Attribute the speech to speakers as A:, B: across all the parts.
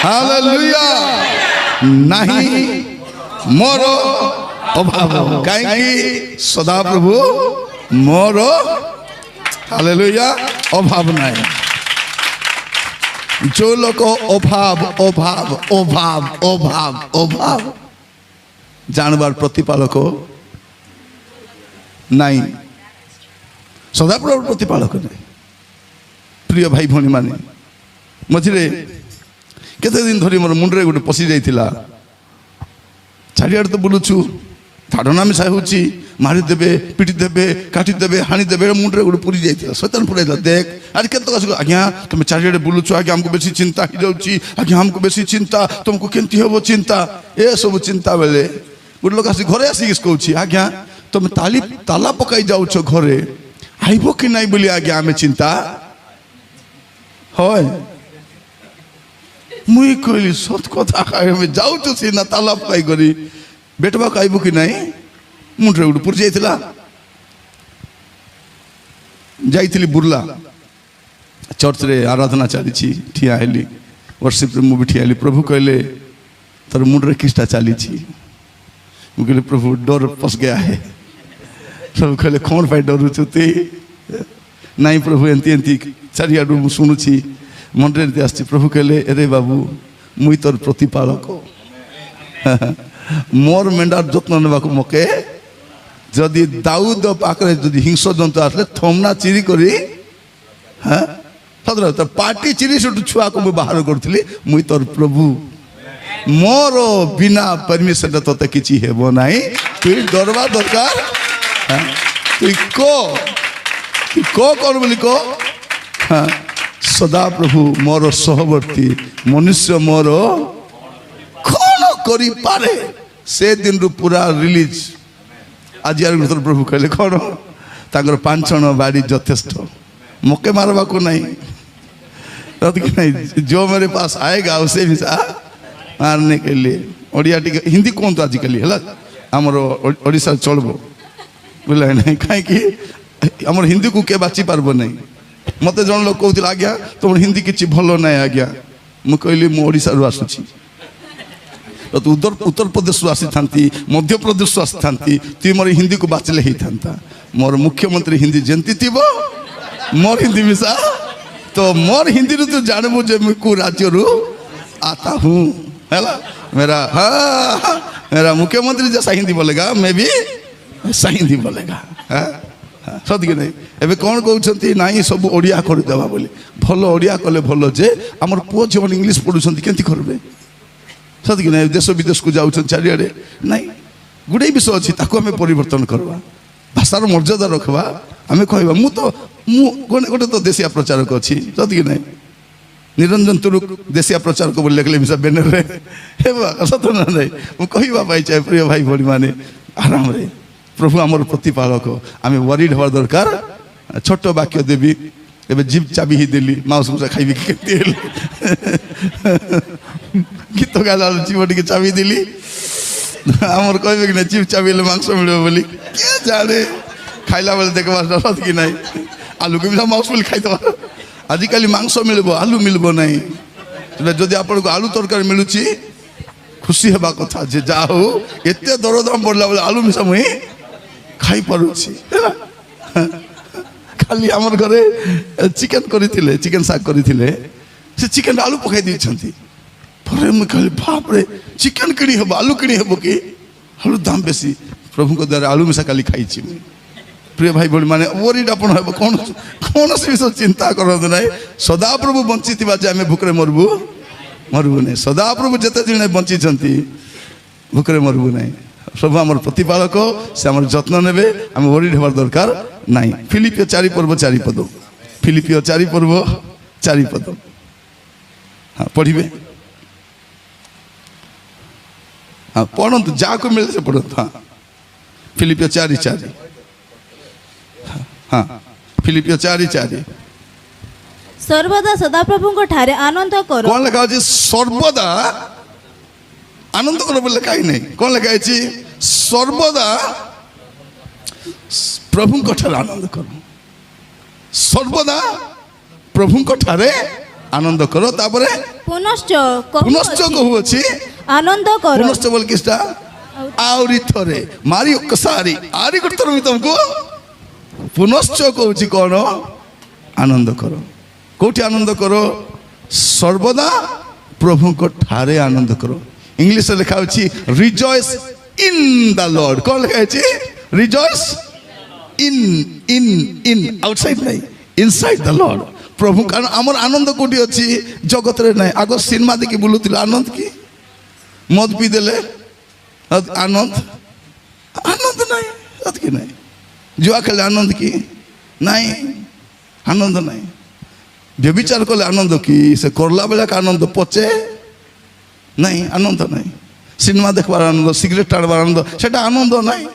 A: Hallelujah नहीं मोर अभाव कहीं सदा प्रभु मोर हालेलुया अभाव नहीं जो लोग अभाव अभाव अभाव अभाव अभाव जानवर प्रतिपालक नहीं सदाप्रभु प्रतिपालक नहीं प्रिय भाई भौणी माने मझे केते दिन धरी मोर मुंडरे गोटे पशि जाइथिला चारिआड तो बुलुछु धाड़ना मिशा होची मारिदेवे पिटिदेवे काटिदेवे हाणीदेवे मुंडरे गोटे पूरी जाइथिला शैतान पुराइला देख आज केत कसु आज्ञा तुम चारिआड बुलुछु आज्ञा हमको बेसी चिंता ही जाउची आज्ञा हमको बेसी चिंता तुमको केंती हेबो चिंता ए सब चिंता बेले गोटे लोक आसी घरे आसी कहूची आज्ञा तुम ताला पकाई जाउछ घरे आइबो कि नहीं बोली आज्ञा आमे चिंता হয় मुई कहली सत कथा आमे जाउछु सीना ताला पकाई करी बेटवा आइबो कि नहीं मुंडरे गोटे पूरी जाइथिला जाइथिली बुर्ला चर्च रे आराधना चली ठिया हेली वर्शिप रे मुझे ठिया हेली प्रभु कहले तर मुंडरे किस्टा चली मुझे प्रभु डर पस गया है सब कहले कौन पाई डरू छुती नहीं प्रभु एंती एंती चारिआडू शुणुची मंडरे आस प्रभु कहले अरे बाबू मुई तोर प्रतिपालक मोर मेंढार जत्न नेबा मके जदि दाऊद पाखे जदि हिंस जंतु आसले थमना चिरी करी हाँ सदर तो पार्टी चिरी से छुआ को बाहर करी मुई तोर प्रभु मोर बिना परमिशन तोते किछि हेबो नाही तु डरवा दरकार तु को कौन बोली को हाँ सदा प्रभु मोर सहवर्ती मनुष्य मोर कौन करी पारे से दिन रु पूरा रिलीज आज यार प्रभु कहले कौन तांगर 5 जण बाड़ी यथेष्ट मके मारवा को नहीं जो मेरे पास आएगा उसे भी मारने के लिए ओडिया टी हिंदी कौन तो आजिकल है आमर ओडिशा चलबो बोले नहीं कहीं आम हिंदी को के बाची पार्ब नहीं मत जन लोग कहते आज्ञा तुम हिंदी किसी भल ना आज्ञा मुझे कहली मुझा आसूची तो उत्तर प्रदेश आसी था मध्य प्रदेश आसी था तुम मोर हिंदी को बाचिले ही था मोर मुख्यमंत्री हिंदी जंती थी मोर हिंदी मिसा तो मोर हिंदी तू जानबू जो मैं को राज्य रू आता हूँ है मेरा हाँ मेरा मुख्यमंत्री जैसा हिंदी बोलेगा मैं भी ऐसा हिंदी बोलेगा सत कि नहीं एवं कौन कहते ना सब ओडिया करदेवा बोली भल ओडिया कले भल जे आमर पुओ झी मैंने इंग्लीश पढ़ुंट के करेंगे सत कि नहीं देश विदेश को जाऊँ चारिआडे नाई गुड़े विषय अच्छी आम परिवर्तन करवा भाषार मर्यादा रखवा आम कह गोटे तो देशिया प्रचारक अच्छी सत कि नहीं निरंजन तुरुक देशिया प्रचारक बोले लिखले मिसा बेनर सत ना नहीं मुझे कहवाई चाहे प्रिय भाई भौणी मैंने आराम रे प्रभु आमर प्रतिपालक आम वरीड हवा दरकार छोट वाक्य देवी एवं जीव चाबी ही देली माउस मुसा खाइबी गीत गाला जीव टी चाबी देली आमर कहे कि जीव चाबी मांस मिल बोली क्या जाने खाइला बेले देखा सत कि नहीं आलू के माउस बोली खाई आजिकल मांस मिल आलू मिल ना जदि आपन को आलू तरकारी मिलूँ खुशी हवा कथा जे जा हो एत दरदाम बढ़ला बोले आलू मिसा मुई खाई पारुछि खाली आमर घरे चिकेन करथिले चिकेन साग करथिले से चिकेन आलू पकाई दैछंती परे म कहली बाप रे चिकेन किणी हबो आलू किणी हबो कि आलू दाम बेसी प्रभु को द्वारा आलू मिसा खाली खाइछि प्रिय भाई भौणी माने वरीड आपन हबो कौन से विषय चिंता करंतु नै सदा प्रभु बंचितिबा जे आमे भुकरे मरबू नहीं सदा प्रभु जिते दिन बंची भूखरे मरबू नहीं सब आम प्रतिपालक से आम जत्न ने आम वरीड हबार दरकार नहीं फिलिपियो 4 पर्व 4 पद फिलिपियो 4 पर्व 4 पद हाँ पढ़े हाँ पढ़ु जहाँ को मिले से पढ़ु हाँ फिलिपियो 4:4 हाँ फिलिपियो 4:4
B: सर्वदा सदाप्रभु को ठारे आनंद करो
A: कौन लिखा है सर्वदा आनंद करो बोले लिखा ही नहीं कौन लिखा है सर्वदा प्रभु को ठारे आनंद करो सर्वदा प्रभु को ठारे ଆନନ୍ଦ କର ତାପରେ
B: ପୁନଶ୍ଚ
A: ପୁନଶ୍ଚ
B: କହୁଅଛି,
A: କହୁଅଛି
B: ଆନନ୍ଦ କର।
A: ପୁନଶ୍ଚ ବୋଲ କିଛିଟା ଆହୁରି ଥରେ ମାରି ସାରି ଆରି ଗୋଟେ ଥର ବି ତମକୁ ପୁନଶ୍ଚ କହୁଛି କ'ଣ ଆନନ୍ଦ କର। କୋଉଠି ଆନନ୍ଦ କର? ସର୍ବଦା ପ୍ରଭୁଙ୍କ ଠାରେ ଆନନ୍ଦ କର। ଇଂଲିଶରେ ଲେଖା ଅଛି ରିଜଏସ୍ ଇନ୍ ଦ ଲର୍ଡ। କ'ଣ ଲେଖା ଅଛି? Rejoice in in in outside ନାହିଁ, ଇନସାଇଡ୍ ଦ ଲର୍ଡ। ପ୍ରଭୁ କାରଣ ଆମର ଆନନ୍ଦ କୋଉଠି ଅଛି? ଜଗତରେ ନାହିଁ। ଆଗ ସିନେମା ଦେଖି ବୁଲୁଥିଲେ ଆନନ୍ଦ କି? ମଦ ପିଇ ଦେଲେ ଆନନ୍ଦ, ଆନନ୍ଦ ନାହିଁ କି ନାହିଁ? ଜୁଆ ଖେଳିଲେ ଆନନ୍ଦ କି ନାହିଁ? ଆନନ୍ଦ ନାହିଁ। ବ୍ୟଭିଚାର କଲେ ଆନନ୍ଦ କି? ସେ କରଲା ବେଳା ଆନନ୍ଦ ପଚେ ନାହିଁ, ଆନନ୍ଦ ନାହିଁ। ସିନେମା ଦେଖବାର ଆନନ୍ଦ, ସିଗାରେଟ୍ ଟାଣିବାର ଆନନ୍ଦ, ସେଟା ଆନନ୍ଦ ନାହିଁ।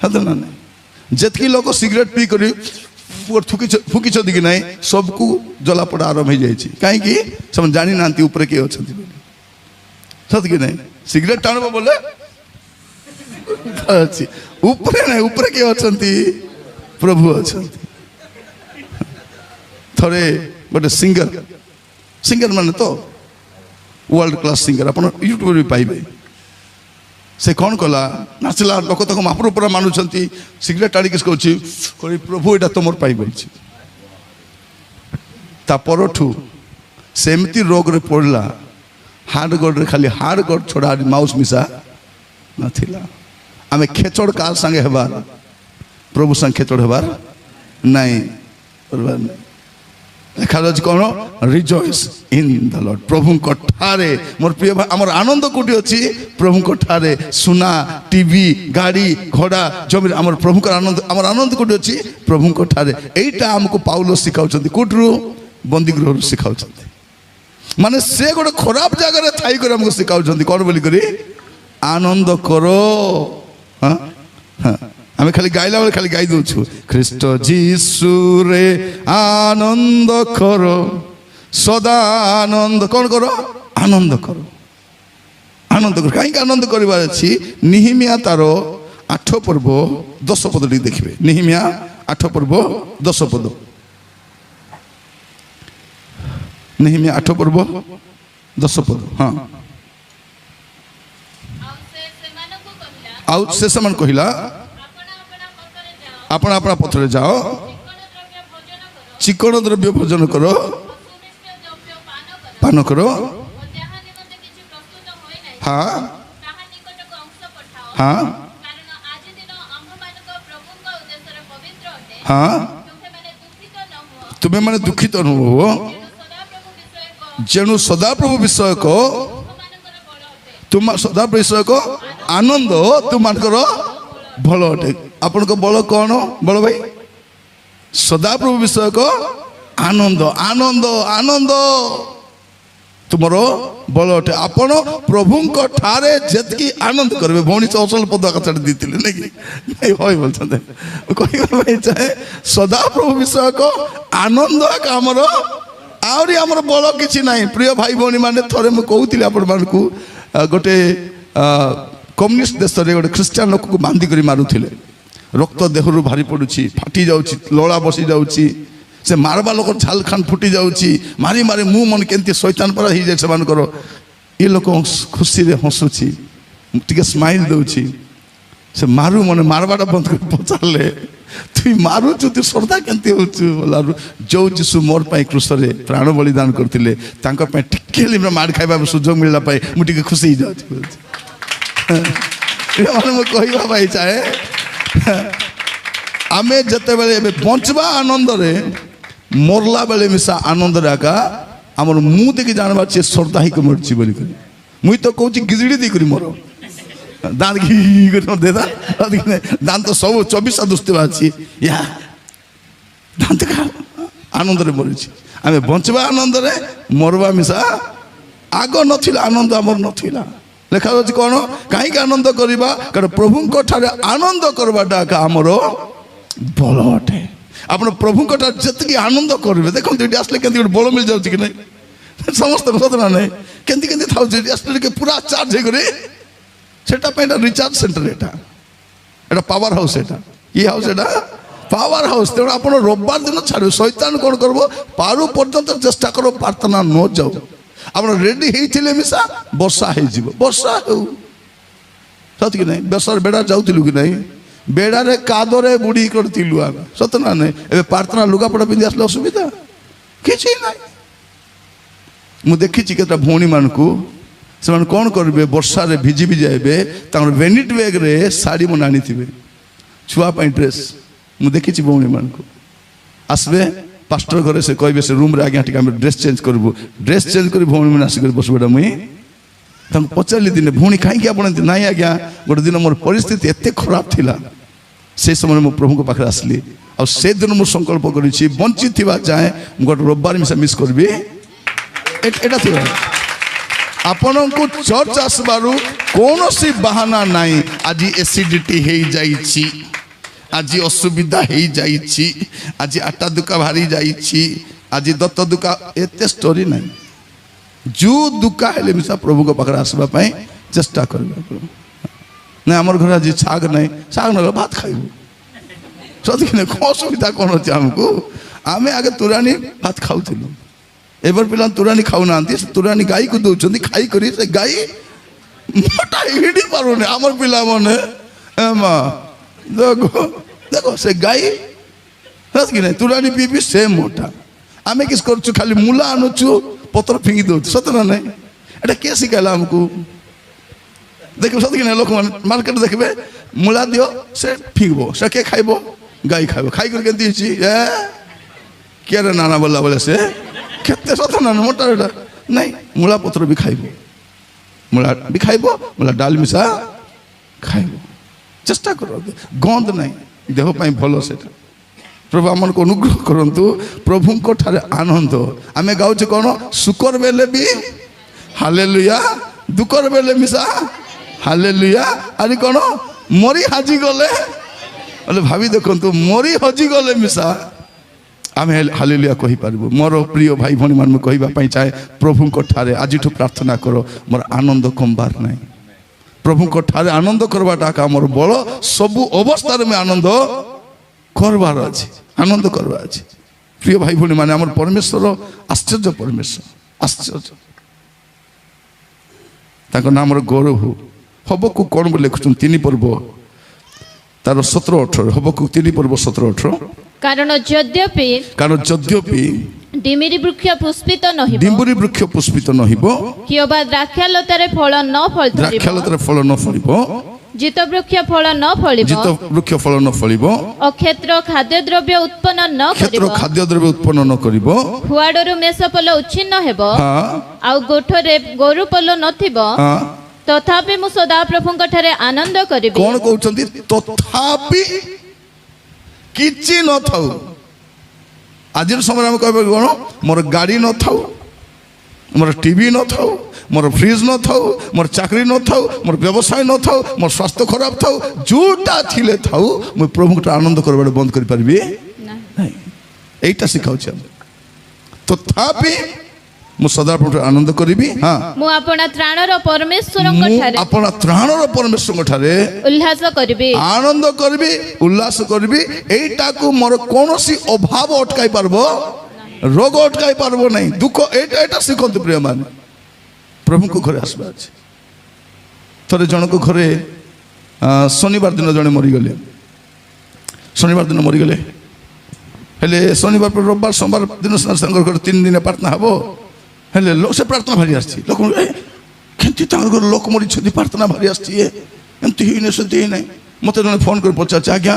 A: ହେତ ନା ନାହିଁ। ଯେତିକି ଲୋକ ସିଗାରେଟ୍ ପିଇ କରି ଫୁକିଛନ୍ତି କି ନାହିଁ, ସବୁକୁ ଜଲାପୋଡ଼ା ଆରମ୍ଭ ହେଇଯାଇଛି। କାହିଁକି? ସେମାନେ ଜାଣିନାହାନ୍ତି ଉପରେ କିଏ ଅଛନ୍ତି ବୋଲି। ସତ କି ନାହିଁ? ସିଗାରେଟ୍ ଟାଣିବ ବୋଲେ ଅଛି, ଉପରେ ନାହିଁ, ଉପରେ କିଏ ଅଛନ୍ତି? ପ୍ରଭୁ ଅଛନ୍ତି। ଥରେ ଗୋଟେ ସିଙ୍ଗର ମାନେ ତ ୱାର୍ଲଡ କ୍ଲାସ୍ ସିଙ୍ଗର, ଆପଣ ୟୁଟ୍ୟୁବରେ ବି ପାଇବେ। ସେ କ'ଣ କଲା? ନାଚିଲା, ଲୋକ ତାକୁ ମାପୁର ପୁରା ମାନୁଛନ୍ତି। ସିଗାରେଟ୍ ଆଣିକି କହୁଛି ପ୍ରଭୁ ଏଇଟା ତମର ପାଇଁ ବଲିଛି। ତା ପରଠୁ ସେମିତି ରୋଗରେ ପଡ଼ିଲା, ହାର୍ଟ ଗଡ଼ରେ ଖାଲି ହାର୍ଟ ଗଡ଼ ଛଡ଼ା ମାଉସ ମିଶା ନଥିଲା। ଆମେ ଖେଚଡ଼ କାହା ସାଙ୍ଗେ ହେବାର? ପ୍ରଭୁ ସାଙ୍ଗେ ଖେଚଡ଼ ହେବାର ନାହିଁ। ଲେଖାଯାଉଛି କ'ଣ? Rejoice in the Lord. ପ୍ରଭୁଙ୍କ ଠାରେ ମୋର ପ୍ରିୟ ଭାଇ, ଆମର ଆନନ୍ଦ କୋଉଠି ଅଛି? ପ୍ରଭୁଙ୍କ ଠାରେ। ସୁନା, ଟିଭି, ଗାଡ଼ି, ଘୋଡ଼ା, ଜମିରେ ଆମର ପ୍ରଭୁଙ୍କର ଆନନ୍ଦ, ଆମର ଆନନ୍ଦ କୋଉଠି ଅଛି? ପ୍ରଭୁଙ୍କ ଠାରେ। ଏଇଟା ଆମକୁ ପାଉଲ ଶିଖାଉଛନ୍ତି। କୋଉଠରୁ? ବନ୍ଦୀଗୃହରୁ ଶିଖାଉଛନ୍ତି। ମାନେ ସେ ଗୋଟେ ଖରାପ ଜାଗାରେ ଥାଇକରି ଆମକୁ ଶିଖାଉଛନ୍ତି କ'ଣ ବୋଲିକରି? ଆନନ୍ଦ କର। ହଁ ହଁ, ଆମେ ଖାଲି ଗାଇଲା ବେଳେ ଖାଲି ଗାଇ ଦଉଛୁ, ଖ୍ରୀଷ୍ଟ ଯୀଶୁରେ ଆନନ୍ଦ କର, ସଦା ଆନନ୍ଦ। କ'ଣ କର? ଆନନ୍ଦ କର, ଆନନ୍ଦ କର। କାହିଁକି ଆନନ୍ଦ କରିବାର ଅଛି? ନିହିମିଆ ତାର 8 ପର୍ବ 10 ପଦ ଟିକେ ଦେଖିବେ। ନିହିମିଆ 8 ପର୍ବ 10 ପଦ। ନିହିମିଆ 8 ପର୍ବ 10 ପଦ। ହଁ। ଆଉ ସେ ସେମାନେ କହିଲା, ଆପଣ ଆପଣ ପଥରେ ଯାଅ, ଚିକଣ ଦ୍ରବ୍ୟ ଭୋଜନ କର, ପାନ କର, ହଁ ହଁ ହଁ, ତୁମେ ମାନେ ଦୁଃଖିତ ନୁହ, ଯେଣୁ ସଦାପ୍ରଭୁ ବିଷୟକ, ତୁମ ସଦାପ୍ରଭୁ ବିଷୟକ ଆନନ୍ଦ ତୁମମାନଙ୍କର ଭଲ ଅଟେ। ଆପଣଙ୍କ ବଳ କ'ଣ? ବଳ ଭାଇ ସଦାପ୍ରଭୁ ବିଷୟକ ଆନନ୍ଦ, ଆନନ୍ଦ, ଆନନ୍ଦ ତୁମର ବଳ ଅଟେ। ଆପଣ ପ୍ରଭୁଙ୍କ ଠାରେ ଯେତିକି ଆନନ୍ଦ କରିବେ। ଭଉଣୀ ଅସଲ ପଦ ଆକାଶରେ ଦେଇଥିଲେ ନାଇଁ କି? ହଇ ବୋଲଛନ୍ତି। କହିବା ପାଇଁ ଚାହେଁ ସଦାପ୍ରଭୁ ବିଷୟକ ଆନନ୍ଦ ଆମର, ଆହୁରି ଆମର ବଳ କିଛି ନାହିଁ। ପ୍ରିୟ ଭାଇ ଭଉଣୀ ମାନେ, ଥରେ ମୁଁ କହୁଥିଲି ଆପଣମାନଙ୍କୁ, ଗୋଟେ କମ୍ୟୁନିଷ୍ଟ ଦେଶରେ ଗୋଟେ ଖ୍ରୀଷ୍ଟିଆନ ଲୋକକୁ ବାନ୍ଧି କରି ମାରୁଥିଲେ। ରକ୍ତ ଦେହରୁ ବାହାରି ପଡୁଛି, ଫାଟି ଯାଉଛି, ଲଳା ବସି ଯାଉଛି। ସେ ମାରବା ଲୋକ ଝାଲ ଖାନ ଫୁଟି ଯାଉଛି। ମାରି ମାରି ମୁଁ ମନେ କେମିତି ଶୈତାନ ପରା ହେଇଯାଏ ସେମାନଙ୍କର। ଏ ଲୋକ ଖୁସିରେ ହସୁଛି, ଟିକେ ସ୍ମାଇଲ ଦେଉଛି। ସେ ମାରୁ ମନେ ମାରବାଟା ବନ୍ଦ କରି ପଚାରିଲେ, ତୁଇ ମାରୁଛୁ, ତୁ ଶ୍ରଦ୍ଧା କେମିତି ହଉଛୁ? ବୋଲାରୁ ଯୋଉ ଯୀଶୁ ମୋର ପାଇଁ କ୍ରୁଶରେ ପ୍ରାଣ ବଳିଦାନ କରିଥିଲେ, ତାଙ୍କ ପାଇଁ ଟିକେ ହେଲେ ମାଡ଼ ଖାଇବାକୁ ସୁଯୋଗ ମିଳିଲା ପାଇଁ ମୁଁ ଟିକେ ଖୁସି ହେଇଯାଉଛି। ମୁଁ କହିବା ପାଇଁ ଚାହେଁ, ଆମେ ଯେତେବେଳେ ଏବେ ବଞ୍ଚିବା ଆନନ୍ଦରେ, ମରଲା ବେଳେ ମିଶା ଆନନ୍ଦରେ ଆକା ଆମର ମୁଁ ଦେଖି ଜାଣିବାର ଅଛି ଶ୍ରଦ୍ଧା ହେଇକି ମରିଛି ବୋଲିକରି। ମୁଇଁ ତ କହୁଛି ଗିଜିଡ଼ି ଦେଇକରି ମର, ଦାନ୍ତ ଘି କରି ଦାନ୍ତ ସବୁ 24ଟା ଦୁସ୍ତିବା ଅଛି, ୟା ଦାନ୍ତ ଆନନ୍ଦରେ ମରିଛି। ଆମେ ବଞ୍ଚିବା ଆନନ୍ଦରେ, ମରବା ମିଶା ଆଗ ନଥିଲା, ଆନନ୍ଦ ଆମର ନଥିଲା। ଲେଖାଯାଉଛି କ'ଣ? କାହିଁକି ଆନନ୍ଦ କରିବା? କାରଣ ପ୍ରଭୁଙ୍କ ଠାରେ ଆନନ୍ଦ କରିବାଟା ଆମର ବଳ ଅଟେ। ଆପଣ ପ୍ରଭୁଙ୍କ ଠାରେ ଯେତିକି ଆନନ୍ଦ କରିବେ, ଦେଖନ୍ତୁ ଏଠି ଆସିଲେ କେମିତି ଗୋଟେ ବଳ ମିଳିଯାଉଛି କି ନାହିଁ? ସମସ୍ତେ ସତ ନା ନାହିଁ? କେମିତି କେମିତି ଥାଉଛି ଏଠି ଆସିଲେ ଟିକେ ପୁରା ଚାର୍ଜ ହେଇକରି। ସେଟା ପାଇଁ ଏଟା ରିଚାର୍ଜ ସେଣ୍ଟର, ଏଟା ପାୱାର ହାଉସ୍। ଏଟା କି ହାଉସ୍? ଏଟା ପାୱାର ହାଉସ୍। ତେଣୁ ଆପଣ ରବିବାର ଦିନ ଛାଡ଼ିବେ। ଶୈତାନ କ'ଣ କରିବ, ପାରୁ ପର୍ଯ୍ୟନ୍ତ ଚେଷ୍ଟା କର ପ୍ରାର୍ଥନା ନ ଯାଉ। ଆପଣ ରେଡି ହେଇଥିଲେ ମିଶା ବର୍ଷା ହେଇଯିବ, ବର୍ଷା ହେଉ। ସତ କି ନାହିଁ? ବର୍ଷାରେ ବେଡ଼ା ଯାଉଥିଲୁ କି ନାହିଁ? ବେଡ଼ାରେ କାଦରେ ବୁଡ଼ି କରିଥିଲୁ ଆମେ, ସତ ନା ନାହିଁ? ଏବେ ପ୍ରାର୍ଥନା ଲୁଗାପଟା ପିନ୍ଧି ଆସିଲେ ଅସୁବିଧା କିଛି ନାହିଁ। ମୁଁ ଦେଖିଛି କେତେଟା ଭଉଣୀମାନଙ୍କୁ, ସେମାନେ କ'ଣ କରିବେ, ବର୍ଷାରେ ଭିଜି ଭିଜି ଆଇବେ, ତାଙ୍କର ଭେନିଟି ବ୍ୟାଗ୍ରେ ଶାଢ଼ୀ ମାନେ ଆଣିଥିବେ, ଛୁଆ ପାଇଁ ଡ୍ରେସ୍। ମୁଁ ଦେଖିଛି ଭଉଣୀମାନଙ୍କୁ ଆସିବେ ପାଷ୍ଟର ଘରେ, ସେ କହିବେ ସେ ରୁମ୍ରେ ଆଜ୍ଞା ଟିକେ ଆମେ ଡ୍ରେସ୍ ଚେଞ୍ଜ କରିବୁ। ଡ୍ରେସ୍ ଚେଞ୍ଜ କରି ଭଉଣୀମାନେ ଆସିକରି ବସିବେଟା। ମୁଇଁ ତାଙ୍କୁ ପଚାରିଲି ଦିନେ, ଭଉଣୀ କାହିଁକି ଆପଣ? ନାଇଁ ଆଜ୍ଞା, ଗୋଟେ ଦିନ ମୋର ପରିସ୍ଥିତି ଏତେ ଖରାପ ଥିଲା, ସେ ସମୟରେ ମୁଁ ପ୍ରଭୁଙ୍କ ପାଖରେ ଆସିଲି, ଆଉ ସେଦିନ ମୁଁ ସଂକଳ୍ପ କରିଛି ବଞ୍ଚିଥିବା ଯାଏଁ ମୁଁ ଗୋଟେ ରବିବାର ମିଶା ମିସ୍ କରିବି। ଏଇଟା ଥିଲା। ଆପଣଙ୍କୁ ଚର୍ଚ୍ଚ ଆସିବାରୁ କୌଣସି ବାହାନା ନାହିଁ। ଆଜି ଏସିଡିଟି ହେଇଯାଇଛି, ଆଜି ଅସୁବିଧା ହେଇଯାଇଛି, ଆଜି ଆଟା ଦୁକା ବାହାରି ଯାଇଛି, ଆଜି ଦତ୍ତ ଦୁକା, ଏତେ ଷ୍ଟୋରି ନାହିଁ। ଯେଉଁ ଦୁକା ହେଲେ ମିଶା ପ୍ରଭୁଙ୍କ ପାଖରେ ଆସିବା ପାଇଁ ଚେଷ୍ଟା କରିବା। ନାଇଁ ଆମର ଘରେ ଆଜି ଶାଗ ନାହିଁ, ଶାଗ ନହେଲେ ଭାତ ଖାଇବୁ। ସତକିନା କ'ଣ ଅସୁବିଧା କ'ଣ ଅଛି ଆମକୁ? ଆମେ ଆଗେ ତୋରାଣୀ ଭାତ ଖାଉଥିଲୁ, ଏବେ ପିଲା ତୋରାଣୀ ଖାଉନାହାନ୍ତି। ସେ ତୋରାଣୀ ଗାଈକୁ ଦେଉଛନ୍ତି, ଖାଇକରି ସେ ଗାଈ ମୋଟା ହିଡ଼ି ପାରୁନି। ଆମର ପିଲାମାନେ ମା ଦେଖ ଦେଖ ସେ ଗାଈ କି ନାହିଁ ତୋରାଣୀ ପିଇବି ସେ ମୋଟା। ଆମେ କିଛି କରୁଛୁ, ଖାଲି ମୂଲା ଆଣୁଛୁ, ପତ୍ର ଫିଙ୍ଗି ଦେଉଛୁ, ସତ ନା ନାହିଁ? ଏଇଟା କିଏ ଶିଖାଇଲା ଆମକୁ? ଦେଖିବେ ସତ କି ନାହିଁ? ଲୋକମାନେ ମାର୍କେଟ ଦେଖିବେ, ମୂଳା ଦିଅ, ସେ ଫିଙ୍ଗିବ, ସେ କିଏ ଖାଇବ? ଗାଈ ଖାଇବ। ଖାଇକରି କେମିତି ହେଇଛି, କିଏ ରେ ନାନା ବୋଲା ବୋଲେ ସେ କେତେ ସତ ନା ମୋଟା ଏଟା ନାଇଁ। ମୂଳା ପତ୍ର ବି ଖାଇବ, ମୂଳା ବି ଖାଇବ, ମୂଳା ଡାଲ ମିଶା ଖାଇବ। ଚେଷ୍ଟା କର, ଗନ୍ଧ ନାହିଁ, ଦେହ ପାଇଁ ଭଲ ସେଟା। ପ୍ରଭୁ ଆମମାନଙ୍କୁ ଅନୁଗ୍ରହ କରନ୍ତୁ। ପ୍ରଭୁଙ୍କ ଠାରେ ଆନନ୍ଦ। ଆମେ ଗାଉଛୁ କ'ଣ, ସୁକର ବେଲେ ବି ହାଲେଲୁୟା, ଦୁଃଖର ବେଲେ ମିଶା ହାଲେଲୁୟା। ଆରେ କ'ଣ, ମରି ହାଜି ଗଲେ ବୋଲେ ଭାବି ଦେଖନ୍ତୁ, ମରି ହଜି ଗଲେ ମିଶା ଆମେ ହାଲେଲୁୟା କହିପାରିବୁ। ମୋର ପ୍ରିୟ ଭାଇ ଭଉଣୀ ମାନଙ୍କୁ କହିବା ପାଇଁ ଚାହେଁ, ପ୍ରଭୁଙ୍କ ଠାରେ ଆଜିଠୁ ପ୍ରାର୍ଥନା କର, ମୋର ଆନନ୍ଦ କମବାର ନାହିଁ। ପ୍ରଭୁଙ୍କ ଠାରେ ଆନନ୍ଦ କରବାଟା ଆମର ବଳ। ସବୁ ଅବସ୍ଥାରେ ଆମେ ଆନନ୍ଦ କରବାର ଅଛି, ଆନନ୍ଦ କରବାର ଅଛି। ପ୍ରିୟ ଭାଇ ଭଉଣୀ ମାନେ, ଆମର ପରମେଶ୍ୱର ଆଶ୍ଚର୍ଯ୍ୟ ପରମେଶ୍ୱର, ଆଶ୍ଚର୍ଯ୍ୟ। ତାଙ୍କ ନାମର ଗୌରବ ହଉ। ହବକୁ କ'ଣ ବୋଲି ଲେଖୁଛନ୍ତି 3 ପର୍ବ ତାର 17-18, ହବକୁ 3 ପର୍ବ 17-18।
B: କାରଣ ଯଦ୍ୟପି
C: ଡିମିରି ବୃକ୍ଷ ପୁଷ୍ପିତ ନହିବ,
A: ଡିମ୍ବୁରି ବୃକ୍ଷ ପୁଷ୍ପିତ ନହିବ,
C: କିମ୍ବା ଦ୍ରାକ୍ଷାଲତାରେ ଫଳ ନ ଫଳିବ,
A: ଦ୍ରାକ୍ଷାଲତାରେ ଫଳ ନ ଫଳିବ,
C: ଜିତ ବୃକ୍ଷ ଫଳ ନ ଫଳିବ,
A: ଜିତ ବୃକ୍ଷ ଫଳ ନ ଫଳିବ,
C: ଅକ୍ଷେତ୍ର ଖାଦ୍ୟଦ୍ରବ୍ୟ ଉତ୍ପନ୍ନ ନ
A: କ୍ଷେତ୍ର
C: କରିବ,
A: ଖାଦ୍ୟଦ୍ରବ୍ୟ ଉତ୍ପନ୍ନ ନ କରିବ,
C: ହୁଆଡ଼ରୁ ମେଷପଲ ଉଚ୍ଛିନ୍ନ ହେବ, ଆଉ ଗୋଠରେ ଗୋରୁପଲ ନଥିବ, ତଥାପି ମୁଁ ସଦାପ୍ରଭୁଙ୍କ ଠାରେ ଆନନ୍ଦ କରିବି।
A: କ'ଣ କହୁଛନ୍ତି? ତଥାପି କିଛି ନଥାଉ। ଆଜିର ସମୟରେ ଆମେ କହିବା କ'ଣ, ମୋର ଗାଡ଼ି ନଥାଉ, ମୋର ଟିଭି ନଥାଉ, ମୋର ଫ୍ରିଜ ନଥାଉ, ମୋର ଚାକିରି ନଥାଉ, ମୋର ବ୍ୟବସାୟ ନଥାଉ, ମୋର ସ୍ୱାସ୍ଥ୍ୟ ଖରାପ ଥାଉ, ଯେଉଁଟା ଥିଲେ ଥାଉ, ମୁଁ ପ୍ରଭୁଙ୍କଠୁ ଆନନ୍ଦ କରିବାଟା ବନ୍ଦ କରିପାରିବି ନାହିଁ। এইটা ଶିଖାଉଛି ଆମେ। ତଥାପି ମୁଁ ସଦାପ୍ରଭୁ ଆନନ୍ଦ କରିବି।
C: ମୁଁ ଆପଣ ତ୍ରାଣର ପରମେଶ୍ୱରଙ୍କ ଠାରେ
A: ଆପଣ ତ୍ରାଣର ପରମେଶ୍ୱରଙ୍କ ଠାରେ
C: ଉଲ୍ଲାସ କରିବି,
A: ଆନନ୍ଦ କରିବି, ଉଲ୍ଲାସ କରିବି। এইଟାକୁ ମୋର କୌଣସି ଅଭାବ ଅଟକାଇ ପାରିବ, ରୋଗ ଅଟକାଇ ପାରିବ ନାହିଁ, ଦୁଃଖ। ଏଇଟା ଶିଖନ୍ତୁ ପ୍ରିୟମାନେ। ପ୍ରଭୁଙ୍କ ଘରେ ଆସିବା ଅଛି। ଥରେ ଜଣଙ୍କ ଘରେ ଶନିବାର ଦିନ ଜଣେ ମରିଗଲେ। ଶନିବାର ଦିନ ମରିଗଲେ, ହେଲେ ଶନିବାର ପରେ ରବିବାର ସୋମବାର ଦିନ ତାଙ୍କର ଘରେ 3 ଦିନ ପ୍ରାର୍ଥନା ହେବ। ହେଲେ ସେ ପ୍ରାର୍ଥନା ଭାରି ଆସିଛି। ଲୋକ କେମିତି ତାଙ୍କର ଘରେ ଲୋକ ମରିଛନ୍ତି, ପ୍ରାର୍ଥନା ଭାରି ଆସିଛି, ଏମିତି ହେଇନି ସେମିତି ହେଇନାହିଁ। ମୋତେ ଜଣେ ଫୋନ୍ କରି ପଚାରୁଛି, ଆଜ୍ଞା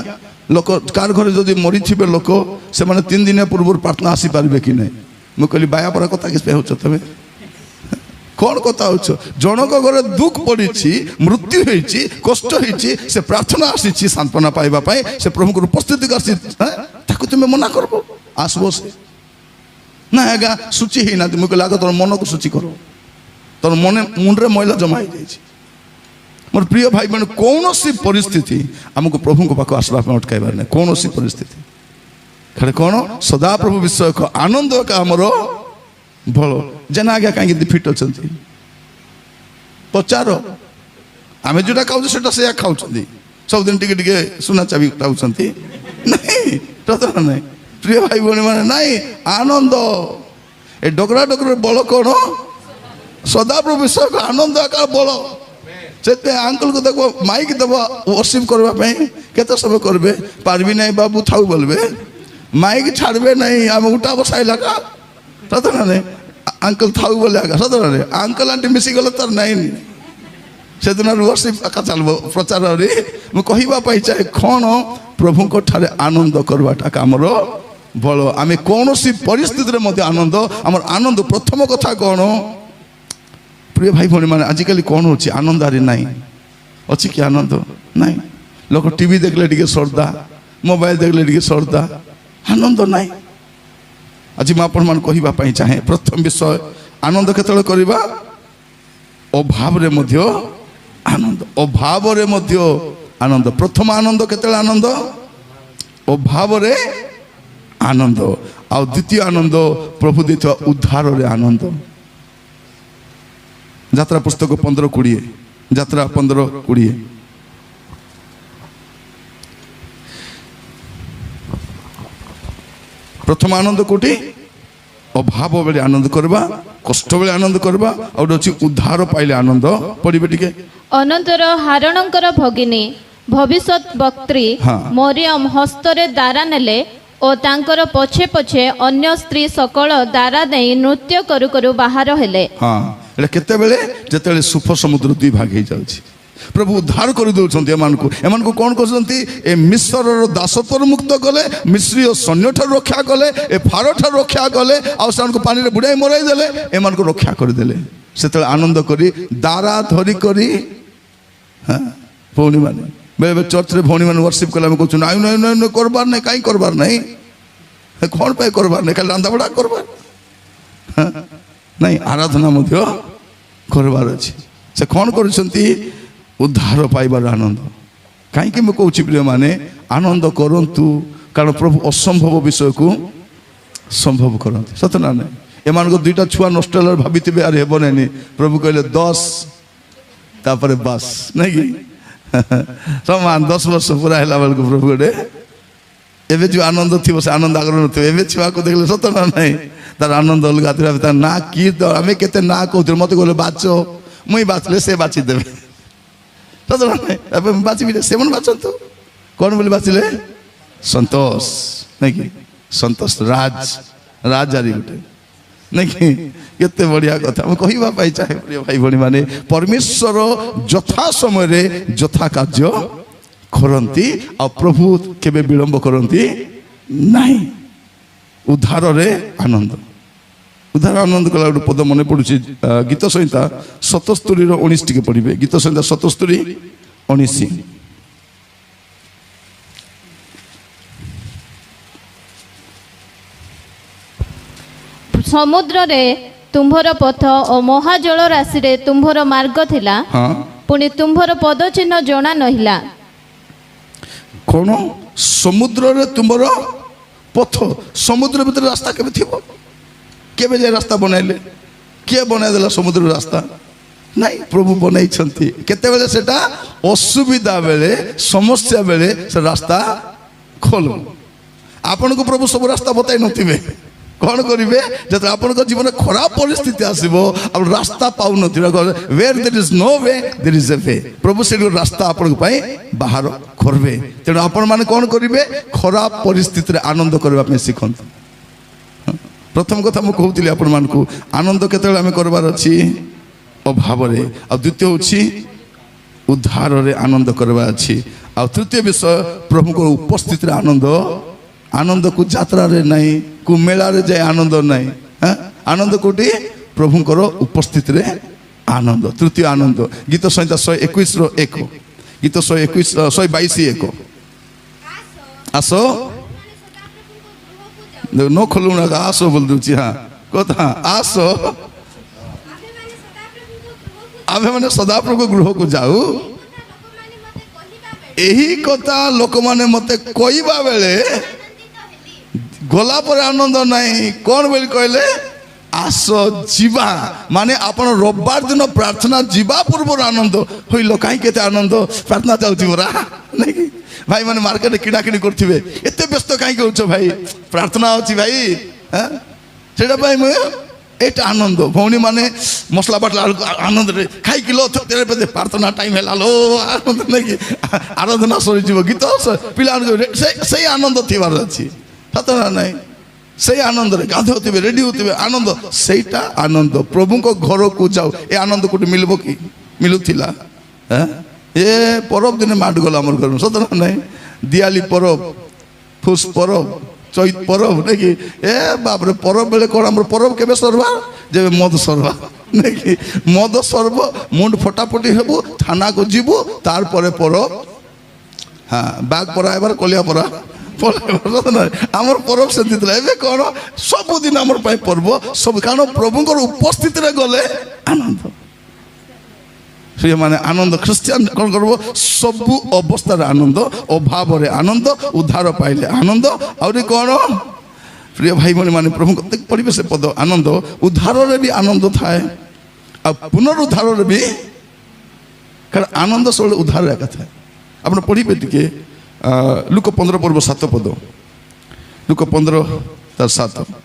A: ଲୋକ କାହାର ଘରେ ଯଦି ମରିଥିବେ ଲୋକ, ସେମାନେ 3 ଦିନ ପୂର୍ବରୁ ପ୍ରାର୍ଥନା ଆସିପାରିବେ କି ନାହିଁ? ମୁଁ କହିଲି ବାୟାପରା କଥା କିଛି ହେଉଛ ତମେ, କ'ଣ କଥା ହେଉଛ? ଜଣଙ୍କ ଘରେ ଦୁଃଖ ପଡ଼ିଛି, ମୃତ୍ୟୁ ହେଇଛି, କଷ୍ଟ ହେଇଛି, ସେ ପ୍ରାର୍ଥନା ଆସିଛି ସାନ୍ତ୍ୱନା ପାଇବା ପାଇଁ, ସେ ପ୍ରଭୁଙ୍କର ଉପସ୍ଥିତିକୁ ଆସିଛି, ତାକୁ ତୁମେ ମନା କରିବ? ଆସିବ ସେ ନା ଆଜ୍ଞା ସୂଚି ହେଇନାହାନ୍ତି। ମୁଁ କହିଲି ଆଗ ତୋର ମନକୁ ସୂଚି କର, ତୋର ମୁଣ୍ଡରେ ମଇଳା ଜମା ହେଇଯାଇଛି। ମୋର ପ୍ରିୟ ଭାଇ ମାନେ, କୌଣସି ପରିସ୍ଥିତି ଆମକୁ ପ୍ରଭୁଙ୍କ ପାଖକୁ ଆସିବା ପାଇଁ ଅଟକାଇବାର ନାହିଁ। କୌଣସି ପରିସ୍ଥିତି ଖାଲି କ'ଣ, ସଦାପ୍ରଭୁ ବିଷୟକ ଆନନ୍ଦ ଏକା ଆମର ଭଲ। ଯେନା ଆଜ୍ଞା କାହିଁକି ଫିଟ୍ ଅଛନ୍ତି ପଚାର। ଆମେ ଯେଉଁଟା ଖାଉଛୁ ସେଟା ସେୟା ଖାଉଛନ୍ତି, ସବୁଦିନ ଟିକେ ଟିକେ ସୁନା ଚାବି ଖାଉଛନ୍ତି। ନାଇଁ ସତ ନା ନାଇଁ ପ୍ରିୟ ଭାଇ ଭଉଣୀ ମାନେ ନାଇଁ ଆନନ୍ଦ ଏ ଡଗରା ଡଗର ବଳ କ'ଣ ସଦାପ୍ରଭୁ ବିଷୟକୁ ଆନନ୍ଦ ଆକାର ବଳ ସେଥିପାଇଁ ଆଙ୍କଲକୁ ଦେଖ ମାଇକ୍ ଦେବ ୱର୍ସିପ୍ କରିବା ପାଇଁ କେତେ ସମୟ କରିବେ ପାରିବି ନାହିଁ ବାବୁ ଥାଉ ବୋଲବେ ମାଇକ୍ ଛାଡ଼ିବେ ନାହିଁ ଆମେ ଉଠା ବସାଇଲା କା ସତ ନା ନାଇଁ ଆଙ୍କଲ ଥାଉ ବୋଲେ ଆକା ସତ ନା ନାଇଁ ଆଙ୍କଲ ଆଣ୍ଟି ମିଶିଗଲେ ତାର ନାହିଁ ସେଦିନ ୱର୍ସିପ୍ ଆକା ଚାଲିବ ପ୍ରଚାରରେ ମୁଁ କହିବା ପାଇଁ ଚାହେଁ କ'ଣ ପ୍ରଭୁଙ୍କ ଠାରେ ଆନନ୍ଦ କରିବାଟା ଆମର ବଳ ଆମେ କୌଣସି ପରିସ୍ଥିତିରେ ମଧ୍ୟ ଆନନ୍ଦ ଆମର ଆନନ୍ଦ ପ୍ରଥମ କଥା କ'ଣ ପ୍ରିୟ ଭାଇ ଭଉଣୀ ମାନେ ଆଜିକାଲି କ'ଣ ହେଉଛି ଆନନ୍ଦ ଆରେ ନାହିଁ ଅଛି କି ଆନନ୍ଦ ନାହିଁ ଲୋକ ଟିଭି ଦେଖିଲେ ଟିକେ ଶ୍ରଦ୍ଧା ମୋବାଇଲ ଦେଖିଲେ ଟିକେ ଶ୍ରଦ୍ଧା ଆନନ୍ଦ ନାହିଁ ଆଜି ମୁଁ ଆପଣମାନଙ୍କୁ କହିବା ପାଇଁ ଚାହେଁ ପ୍ରଥମ ବିଷୟ ଆନନ୍ଦ କେତେବେଳେ କରିବା ଅଭାବରେ ମଧ୍ୟ ଆନନ୍ଦ ଅଭାବରେ ମଧ୍ୟ ଆନନ୍ଦ ପ୍ରଥମ ଆନନ୍ଦ କେତେବେଳେ ଆନନ୍ଦ ଅଭାବରେ ଆନନ୍ଦ ଆଉ ଦ୍ୱିତୀୟ ଆନନ୍ଦ ପ୍ରଭୁ ଦେଇଥିବା ଉଦ୍ଧାରରେ ଆନନ୍ଦ ଯାତ୍ରା ପୁସ୍ତକ 15:20 ଯାତ୍ରା 15:20 ପ୍ରଥମ ଆନନ୍ଦ କୋଉଠି ଅଭାବ ବେଳେ ଆନନ୍ଦ କରିବା କଷ୍ଟ ବେଳେ ଆନନ୍ଦ କରିବା ଆଉ ଗୋଟେ ଅଛି ଉଦ୍ଧାର ପାଇଲେ ଆନନ୍ଦ ପଢିବେ ଟିକେ
C: ଅନନ୍ତର ହାରଣଙ୍କର ଭଗିନୀ ଭବିଷ୍ୟତ ବକ୍ତ୍ରୀ ମରିୟମ ହସ୍ତରେ ଦାରା ନେଲେ ଓ ତାଙ୍କର ପଛେ ପଛେ ଅନ୍ୟ ସ୍ତ୍ରୀ ସକଳ ଦାରା ଦେଇ ନୃତ୍ୟ କରୁ କରୁ ବାହାର ହେଲେ
A: ହଁ ଏଟା କେତେବେଳେ ଯେତେବେଳେ ସୁଫ ସମୁଦ୍ର ଦୁଇ ଭାଗ ହେଇଯାଉଛି ପ୍ରଭୁ ଉଦ୍ଧାର କରିଦେଉଛନ୍ତି ଏମାନଙ୍କୁ କ'ଣ କରୁଛନ୍ତି ଏ ମିଶ୍ରର ଦାସତ୍ୱରୁ ମୁକ୍ତ କଲେ ମିଶ୍ରୀୟ ସୈନ୍ୟଠାରୁ ରକ୍ଷା କଲେ ଏ ଫାରୋ ଠାରୁ ରକ୍ଷା କଲେ ଆଉ ସେମାନଙ୍କୁ ପାଣିରେ ବୁଡ଼ାଇ ମରାଇ ଦେଲେ ଏମାନଙ୍କୁ ରକ୍ଷା କରିଦେଲେ ସେତେବେଳେ ଆନନ୍ଦ କରି ଦାରା ଧରି କରି ଭଉଣୀମାନେ ବେଳେବେଳେ ଚର୍ଚ୍ଚରେ ଭଉଣୀମାନେ ୱର୍ସିପ୍ କଲେ ଆମେ କହୁଛୁ ନାଇଁ ନାଇଁ ନାଇଁ କରବାର ନାହିଁ କାହିଁ କରବାର ନାହିଁ କ'ଣ ପାଇଁ କରବାର ନାହିଁ ଖାଲି ରାନ୍ଧାବଢ଼ା କରବାର ନାଇଁ ଆରାଧନା ମଧ୍ୟ କରିବାର ଅଛି ସେ କ'ଣ କରୁଛନ୍ତି ଉଦ୍ଧାର ପାଇବାର ଆନନ୍ଦ କାହିଁକି ମୁଁ କହୁଛି ପ୍ରିୟମାନେ ଆନନ୍ଦ କରନ୍ତୁ କାରଣ ପ୍ରଭୁ ଅସମ୍ଭବ ବିଷୟକୁ ସମ୍ଭବ କରନ୍ତି ସତ ନା ନାହିଁ ଏମାନଙ୍କ ଦୁଇଟା ଛୁଆ ନଷ୍ଟ ହେଲା ଭାବିଥିବେ ଆରେ ହେବ ନାହିଁ ପ୍ରଭୁ କହିଲେ 10 ତାପରେ ବାସ୍ ନାଇଁ କି ସମାନ 10 ବର୍ଷ ପୁରା ହେଲା ବେଳକୁ ପ୍ରଭୁ ଗୋଟେ ଏବେ ଯେଉଁ ଆନନ୍ଦ ଥିବ ସେ ଆନନ୍ଦ ଆଗରୁ ନଥିବ ଏବେ ଛୁଆକୁ ଦେଖିଲେ ସତ ନା ନାହିଁ ତାର ଆନନ୍ଦ ଅଲଗା ଥିବ ତା ନା କି ଆମେ କେତେ ନା କହୁଥିଲୁ ମୋତେ କହିଲେ ବାଛ ମୁଇଁ ବାଛିଲେ ସେ ବାଛିଦେବେ ସତ ନା ନାହିଁ ଏବେ ବାଛିବି ସେମାନେ ବାଛନ୍ତୁ କ'ଣ ବୋଲି ବାଛିଲେ ସନ୍ତୋଷ ନାଇଁ କି ସନ୍ତୋଷ ରାଜାରୀ ଗୋଟେ ନାଇଁ କି କେତେ ବଢ଼ିଆ କଥା ମୁଁ କହିବା ପାଇଁ ଚାହେଁ ପ୍ରିୟ ଭାଇ ଭଉଣୀ ମାନେ ପରମେଶ୍ୱର ଯଥା ସମୟରେ ଯଥା କାର୍ଯ୍ୟ କରନ୍ତି ଆଉ ପ୍ରଭୁ କେବେ ବିଳମ୍ବ କରନ୍ତି ନାହିଁ ଉଦ୍ଧାରରେ ଆନନ୍ଦ ଉଦ୍ଧାର ଆନନ୍ଦ କଲା ଗୋଟେ ପଦ ମନେ ପଡ଼ୁଛି ଗୀତ ସଂହିତା 77:19 ଟିକେ ପଢ଼ିବେ ଗୀତ ସଂହିତା 77:19
C: ସମୁଦ୍ରରେ ତୁମ୍ଭର ପଥ ଓ ମହାଜଳ ରାଶିରେ ତୁମ୍ଭର ମାର୍ଗ ଥିଲା ପୁଣି ତୁମ୍ଭର ପଦଚିହ୍ନ ଜଣା ନହିଲା
A: କ'ଣ ସମୁଦ୍ରରେ ତୁମର ପଥ ସମୁଦ୍ର ଭିତରେ ରାସ୍ତା କେବେ ଥିବ କେବେ ଯାଇ ରାସ୍ତା ବନାଇଲେ କିଏ ବନାଇଦେଲା ସମୁଦ୍ର ରାସ୍ତା ନାଇଁ ପ୍ରଭୁ ବନାଇଛନ୍ତି କେତେବେଳେ ସେଟା ଅସୁବିଧା ବେଳେ ସମସ୍ୟା ବେଳେ ସେ ରାସ୍ତା ଖୋଲ ଆପଣଙ୍କୁ ପ୍ରଭୁ ସବୁ ରାସ୍ତା ବତାଇ ନଥିବେ କ'ଣ କରିବେ ଯେତେବେଳେ ଆପଣଙ୍କ ଜୀବନରେ ଖରାପ ପରିସ୍ଥିତି ଆସିବ ଆଉ ରାସ୍ତା ପାଉନଥିବେ where there is no way there is a way ପ୍ରଭୁ ସେଠି ରାସ୍ତା ଆପଣଙ୍କ ପାଇଁ ବାହାର କରିବେ ତେଣୁ ଆପଣମାନେ କ'ଣ କରିବେ ଖରାପ ପରିସ୍ଥିତିରେ ଆନନ୍ଦ କରିବା ପାଇଁ ଶିଖନ୍ତୁ ପ୍ରଥମ କଥା ମୁଁ କହୁଥିଲି ଆପଣମାନଙ୍କୁ ଆନନ୍ଦ କେତେବେଳେ ଆମେ କରିବାର ଅଛି ଅଭାବରେ ଆଉ ଦ୍ୱିତୀୟ ହେଉଛି ଉଦ୍ଧାରରେ ଆନନ୍ଦ କରିବାର ଅଛି ଆଉ ତୃତୀୟ ବିଷୟ ପ୍ରଭୁଙ୍କର ଉପସ୍ଥିତିରେ ଆନନ୍ଦକୁ ଯାତ୍ରାରେ ନାହିଁ କୁ ମେଳାରେ ଯାଇ ଆନନ୍ଦ ନାହିଁ ଆନନ୍ଦ କୋଉଠି ପ୍ରଭୁଙ୍କର ଉପସ୍ଥିତିରେ ଆନନ୍ଦ ତୃତୀୟ ଆନନ୍ଦ ଗୀତ ସଂହିତା 121:1 ଗୀତ 122:1 ଆସ ନ ଖୋଲୁଣା ଆସ ବୋଲି ଦେଉଛି କଥା ଆସ ଆମେମାନେ ସଦାପ୍ରଭୁଙ୍କ ଗୃହକୁ ଯାଉ ଏହି କଥା ଲୋକମାନେ ମୋତେ କହିବା ବେଳେ ଗଲା ପରେ ଆନନ୍ଦ ନାହିଁ କ'ଣ ବୋଲି କହିଲେ ଆସ ଯିବା ମାନେ ଆପଣ ରବିବାର ଦିନ ପ୍ରାର୍ଥନା ଯିବା ପୂର୍ବରୁ ଆନନ୍ଦ ହୋଇଲ କାହିଁକି ଏତେ ଆନନ୍ଦ ପ୍ରାର୍ଥନା ଚାଲୁଛି ପରା ନାଇଁ କି ଭାଇମାନେ ମାର୍କେଟରେ କିଣାକିଣି କରୁଥିବେ ଏତେ ବ୍ୟସ୍ତ କାହିଁକି ହେଉଛ ଭାଇ ପ୍ରାର୍ଥନା ଅଛି ଭାଇ ସେଇଟା ପାଇଁ ମୁଁ ଏଇଟା ଆନନ୍ଦ ଭଉଣୀ ମାନେ ମସଲା ବାଟିଲା ବେଳକୁ ଆନନ୍ଦରେ ଖାଇକି लो ପ୍ରାର୍ଥନା ଟାଇମ୍ ହେଲା लो ଆନନ୍ଦ ନେଇକି ଆରାଧନା ସରିଯିବ ଗୀତ ପିଲାମାନଙ୍କୁ ସେଇ ଆନନ୍ଦ ଥିବାର ଅଛି ସତ ନା ନାହିଁ ସେଇ ଆନନ୍ଦରେ ଗାଧୋଉଥିବେ ରେଡି ହେଉଥିବେ ଆନନ୍ଦ ସେଇଟା ଆନନ୍ଦ ପ୍ରଭୁଙ୍କ ଘରକୁ ଯାଉ ଏ ଆନନ୍ଦ କୋଉଠି ମିଳିବ କି ମିଳୁଥିଲା ଏ ପରବ ଦିନେ ମାଡ ଗଲା ଆମର ଘର ସତ ନା ନାହିଁ ଦିଆଲି ପରବ ଫୁସ୍ ପରବ চৈত পরব নাকি বাপরে পরব বেলে কোণ আমার পরব কেবে সরবা যেবে মদ সরবা নাকি মদ সরব মুন্ড ফটাফটি হবু থানাকে যাবু তারপরে পরব হ্যাঁ বাঘ পরা এবার কলিয়া পরা আমার পরব সেমতি লা এবে কোণ সবুদিন আমার পাই পর্ব সব কারণ প্রভুঙ্কর উপস্থিতিরে গলে আনন্দ সে মানে আনন্দ খ্রিস্টিয়ান কোণ করব সবু অবস্থার আনন্দ অভাবরে আনন্দ উদ্ধার পাইলে আনন্দ আহরি কোণ প্রিয় ভাই ভଉଣୀ মানে প্রভু পড়বে সে পদ আনন্দ উদ্ধারে বি আনন্দ থাকে আর পুনরুদ্ধারে বি কারণ আনন্দ সবুলে উদ্ধার একা থাকে আপনার পড়বে টিকে লুক 15 পর্ব 7 পদ লুক 15 তার 7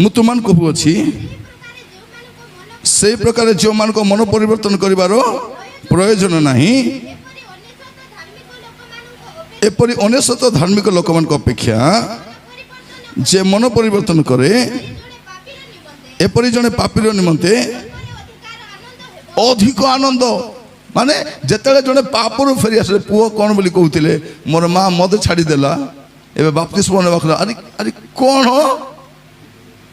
A: ମୁଁ ତୁମମାନଙ୍କୁ କହୁଅଛି ସେଇ ପ୍ରକାର ଯେଉଁମାନଙ୍କ ମନ ପରିବର୍ତ୍ତନ କରିବାର ପ୍ରୟୋଜନ ନାହିଁ ଏପରି ଅନେଶତ ଧାର୍ମିକ ଲୋକମାନଙ୍କ ଅପେକ୍ଷା ଯେ ମନ ପରିବର୍ତ୍ତନ କରେ ଏପରି ଜଣେ ପାପୀର ନିମନ୍ତେ ଅଧିକ ଆନନ୍ଦ ମାନେ ଯେତେବେଳେ ଜଣେ ପାପରୁ ଫେରି ଆସିଲେ ପୁଅ କ'ଣ ବୋଲି କହୁଥିଲେ ମୋର ମା ମଦ ଛାଡ଼ିଦେଲା ଏବେ ବାପ୍ତିସ୍ମ ନେବାକୁ ଆରେ ଆରେ କ'ଣ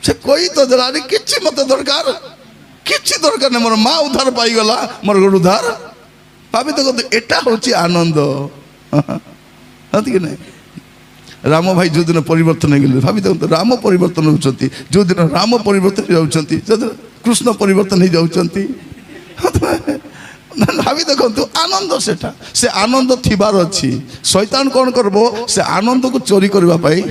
A: से कोई तो जरा किसी मत दरकार किसी दरकार नहीं मोर माँ उद्धार पाईगला मोर गोड़ उद्धार भाभी तो एटा हूँ आनंद कि नहीं राम भाई जो दिन परिवर्तन हो गले भाभी देखो राम परिवर्तन होती जो दिन राम परिवर्तन हो जाती कृष्ण परिवर्तन हो जाती भाभी देखो आनंद से आनंद थिबार अच्छी शैतान कौन करब से आनंद को चोरी करने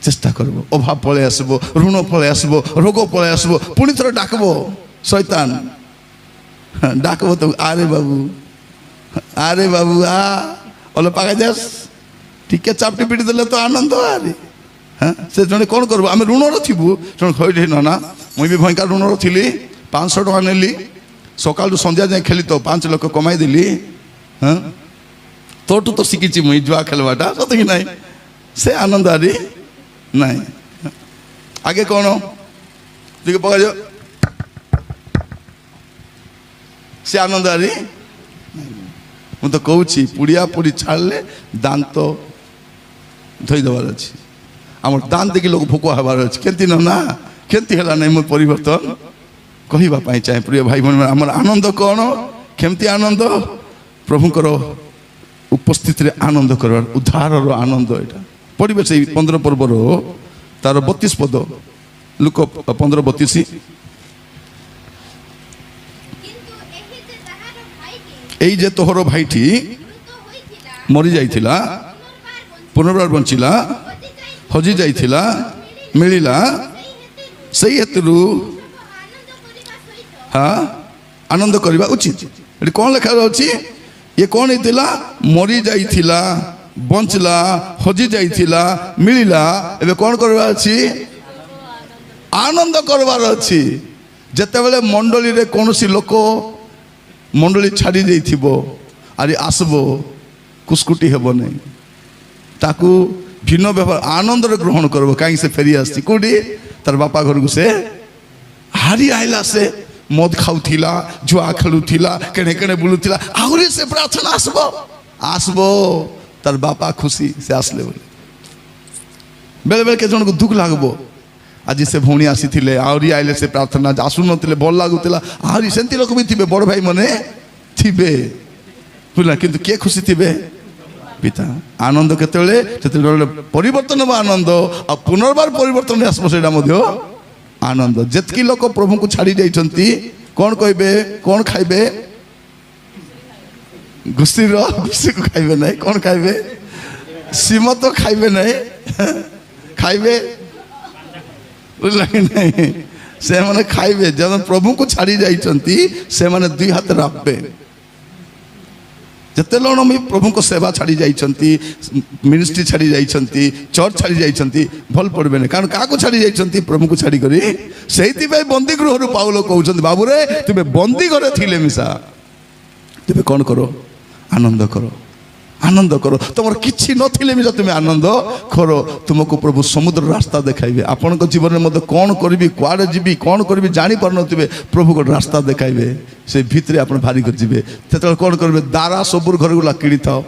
A: চেষ্টা করব অভাব পড়ে আসব ঋণ পড়ে আসব রোগ পড়ে আসব পুনি থরে ডাকব শয়তান ডাকব তো আরে বাবু আ অল পাকা যাস টিকে চাপটি পিটি দেলে তো আনন্দ আরে হ্যাঁ সে জনে কোন করব আমি ঋণর থিবু জন কইলি না মুই বি ভয়ঙ্কর ঋণর থিলি 500 টাকা নেলি সকালু সন্ধ্যা যাই খেলি তো 5 লক্ষ কমাই দিলি হ্যাঁ তোটু তো শিখিছি মুই জুয়া খেলবাটা সত কি নাই সে আনন্দ আরে नहीं आगे कौन देखो पकड़ जाओ से आनंद आरी मु तो कहूँ पुड़िया पुड़ी छाड़ले दांत धोई देवार अच्छी आम दांत देखिए लोग भोक हबार अच्छे केमती ना केमती है नहीं मो परिवर्तन कहवाई चाहे प्रिय भाई भाई आम आनंद कौन केमती आनंद प्रभुंकर उपस्थिति आनंद कर उद्धार आनंद यहाँ पढ़े से 15 पर्वर तार 32 पद लुक 15:32 এই যে তোহর ভাইটি মরি যাইছিলা পুনর্বার বঞ্চিলা হজি যাইছিলা মিলিলা সেই হেতুরু হ্যাঁ আনন্দ করিবা উচিত এটি কোন লেখা আছে ये कौन ହେଇଥିଲା মরি যাইছিলা বঞ্চলা হজি যাইছিলা মিলিলা এবে কোন করবার আছে আনন্দ করবার আছে যেতেবেলে মণ্ডলীরে কোনসি লোক মণ্ডলী ছাড়ি যাইথিব আরে আসবো কুসকুটি হেব নাই তাকু ভিন্ন ব্যবহার আনন্দরে গ্রহণ করব কাই সে ফেরি আসছি কোডি তার বাপা ঘরকু সে হারি আইলা সে মদ খাউথিলা জুয়া খেলুথিলা কেনে কেনে বুলুথিলা আহুরি সে প্রার্থনা আসবো আসবো তার বাপা খুশি সে আসলে বলে বেলে বেলে কেজন কো দুঃখ লাগবো আজি সে ভৌণী আসিলে আহুরি আইলে সে প্রার্থনা আসু নথিলে ভাল লাগুলা আহুরি সেমতি লোক বি থিবে বড় ভাই মনে থিবে বুঝলা কিন্তু কে খুশি থিবে পিতা আনন্দ কেতলে সেতলে পরিবর্তন হব আনন্দ আর পুনর্বার পরিবর্তন আসবো সেটা মধ্যে आनंद जेतकी लोक प्रभु को छाड़ी जाइछंती कौन कहबे कौन खाइबे घुसी को खाइबे नहीं कौन खाइबे सीम तो खाइबे नहीं खाइबे बुझला कि नहीं ସେମାନେ ଖାଇବେ ଯେବେ ପ୍ରଭୁଙ୍କୁ ଛାଡ଼ି ଯାଇଛନ୍ତି ସେମାନେ ଦୁଇ ହାତ ରାବେ ଯେତେ ଜଣ ବି ପ୍ରଭୁଙ୍କ ସେବା ଛାଡ଼ି ଯାଇଛନ୍ତି ମିନିଷ୍ଟ୍ରି ଛାଡ଼ି ଯାଇଛନ୍ତି ଚର୍ଚ୍ଚ ଛାଡ଼ି ଯାଇଛନ୍ତି ଭଲ ପଡ଼ିବେନି କାରଣ କାହାକୁ ଛାଡ଼ି ଯାଇଛନ୍ତି ପ୍ରଭୁଙ୍କୁ ଛାଡ଼ିକରି ସେଇଥିପାଇଁ ବନ୍ଦୀ ଗୃହରୁ ପାଉଲ କହୁଛନ୍ତି ବାବୁରେ ତୁମେ ବନ୍ଦୀ ଘରେ ଥିଲେ ମିଶା ତୁମେ କ'ଣ କର ଆନନ୍ଦ କର ଆନନ୍ଦ କର ତୁମର କିଛି ନଥିଲେ ବି ତୁମେ ଆନନ୍ଦ କର ତୁମକୁ ପ୍ରଭୁ ସମୁଦ୍ର ରାସ୍ତା ଦେଖାଇବେ ଆପଣଙ୍କ ଜୀବନରେ ମଧ୍ୟ କ'ଣ କରିବି କୁଆଡ଼େ ଯିବି କ'ଣ କରିବି ଜାଣିପାରୁନଥିବେ ପ୍ରଭୁ ଗୋଟେ ରାସ୍ତା ଦେଖାଇବେ ସେ ଭିତରେ ଆପଣ ଭାରି କରି ଯିବେ ସେତେବେଳେ କ'ଣ କରିବେ ଦାରା ସବୁର ଘରକୁ କିଣିଥାଅ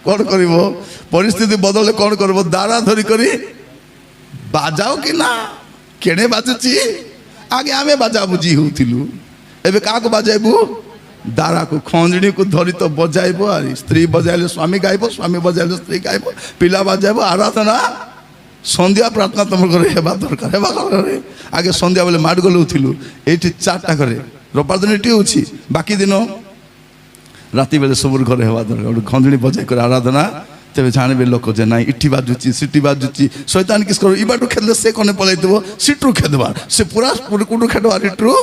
A: କ'ଣ କରିବ ପରିସ୍ଥିତି ବଦଳିଲେ କ'ଣ କରିବ ଦାରା ଧରିକରି ବାଜାଅ କି ନା କେଣେ ବାଜୁଛି ଆଗେ ଆମେ ବାଜା ବୁଝି ହେଉଥିଲୁ ଏବେ କାହାକୁ ବାଜାଇବୁ ଦାରାକୁ ଖଞ୍ଜଣୀକୁ ଧରି ତ ବଜାଇବ ଆରି ସ୍ତ୍ରୀ ବଜାଇଲେ ସ୍ୱାମୀ ଗାଇବ ସ୍ୱାମୀ ବଜାଇଲେ ସ୍ତ୍ରୀ ଗାଇବ ପିଲା ବଜାଇବ ଆରାଧନା ସନ୍ଧ୍ୟା ପ୍ରାର୍ଥନା ତୁମ ଘରେ ହେବା ଦରକାର ହେବା ଘରେ ଆଗେ ସନ୍ଧ୍ୟା ବେଳେ ମାଡ଼ ଗଲଉଥିଲୁ ଏଇଠି 4ଟା ଘରେ ରବିବାର ଦିନ ଏଠି ହେଉଛି ବାକି ଦିନ ରାତି ବେଳେ ସବୁ ଘରେ ହେବା ଦରକାର ଗୋଟେ ଖଞ୍ଜଣୀ ବଜାଇ କରି ଆରାଧନା ତେବେ ଜାଣିବେ ଲୋକ ଯେ ନାଇଁ ଇଠି ବାଜୁଛି ସିଟି ବାଜୁଛି ଶୈତାନ କିସ୍ କର ଇବାଟୁ ଖେଳିଲେ ସେ କନେ ପଳାଇଥିବ ସିଟରୁ ଖେଦବା ସେ ପୁରା କୁଟୁ ଖେଦବା ଇଟ୍ରୁ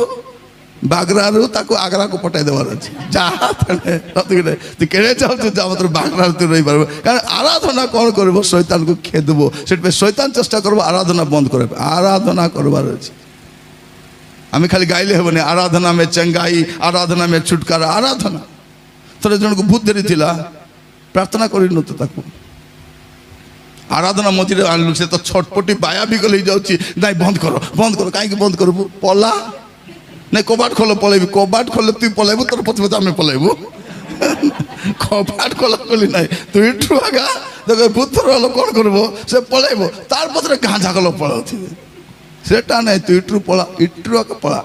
A: ବାଗରାରୁ ତାକୁ ଆଗ୍ରାକୁ ପଠାଇ ଦେବାର ଅଛି ଯାହା ତୁ କେଡ଼େ ଚାହୁଁଛୁ ଯା ମାତ୍ର ବାଗରାରୁ ତୁ ରହିପାରିବ କାରଣ ଆରାଧନା କ'ଣ କରିବ ଶୈତାନକୁ ଖେଦବ ସେଥିପାଇଁ ଶୈତାନ ଚେଷ୍ଟା କରିବ ଆରାଧନା ବନ୍ଦ କରିବା ଆରାଧନା କରିବାର ଅଛି ଆମେ ଖାଲି ଗାଇଲେ ହେବନି ଆରାଧନା ମେ ଚଙ୍ଗାଇ ଆରାଧନା ମେ ଛୁଟକାରା ଆରାଧନା ଥରେ ଜଣକୁ ଭୂତ ଧରିଥିଲା ପ୍ରାର୍ଥନା କରିନୁ ତ ତାକୁ ଆରାଧନା ମଝିରେ ଆଣିଲୁ ସେ ତ ଛଟପଟି ବାୟା ବି ଗଲେ ହେଇଯାଉଛି ନାଇଁ ବନ୍ଦ କର କାହିଁକି ବନ୍ଦ କରିବୁ ପଲା ନାଇଁ କବାଟ ଖୋଲ ପଳେଇବି କବାଟ ଖୋଲେ ତୁଇ ପଳେଇବୁ ତୋର ପଛେ ପଛେ ଆମେ ପଳେଇବୁ କବାଟ ଖୋଲା ଖୋଲି ନାହିଁ ତୁ ଇଠୁ ଆଗା ଦେଖ ଭୂତର ହେଲେ କ'ଣ କରିବ ସେ ପଳେଇବ ତାର ପଛରେ ଗାଁ ଝାକଲ ପଳାଉଥିବେ ସେଟା ନାହିଁ ତୁ ଇଟ୍ରୁ ପଳା ଇଟ୍ରୁ ଆଗ ପଳା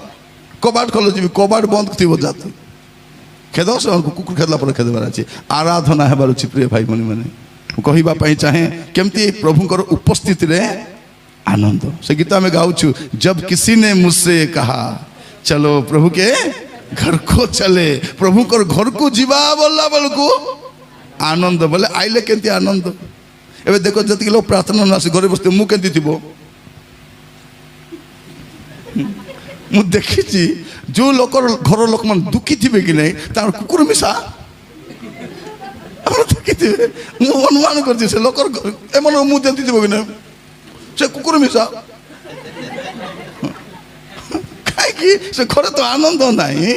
A: କବାଟ ଖୋଲ ଯିବି କବାଟ ବନ୍ଦ ଥିବ ଯା ତୁ ଖେଦ ସେମାନଙ୍କୁ କୁକୁର ଖେଦଲା ପରେ ଖେଦବାର ଅଛି ଆରାଧନା ହେବାର ଅଛି ପ୍ରିୟ ଭାଇ ଭଉଣୀ ମାନେ ମୁଁ କହିବା ପାଇଁ ଚାହେଁ କେମିତି ପ୍ରଭୁଙ୍କର ଉପସ୍ଥିତିରେ ଆନନ୍ଦ ସେ ଗୀତ ଆମେ ଗାଉଛୁ ଜବ କିସି ନେ ମୁଝସେ କହା चलो प्रभु के घर को चले प्रभु को घर को जीवा बोलला बेलू आनंद बोले आइले केंती आनंद एबे देखो जति लोग प्रार्थना न आसे घरे बसते मु केंती थिबो मु देखिछि जो लोक घर लोक मन दुखी थिबे कि नहीं तार कुकुर मिसा हम दुखी थिबे मु अनुमान करछि से लोक एमन मु जति थिबो कि नहीं से कुकुर मिसा कि से घरे तो आनंद नहीं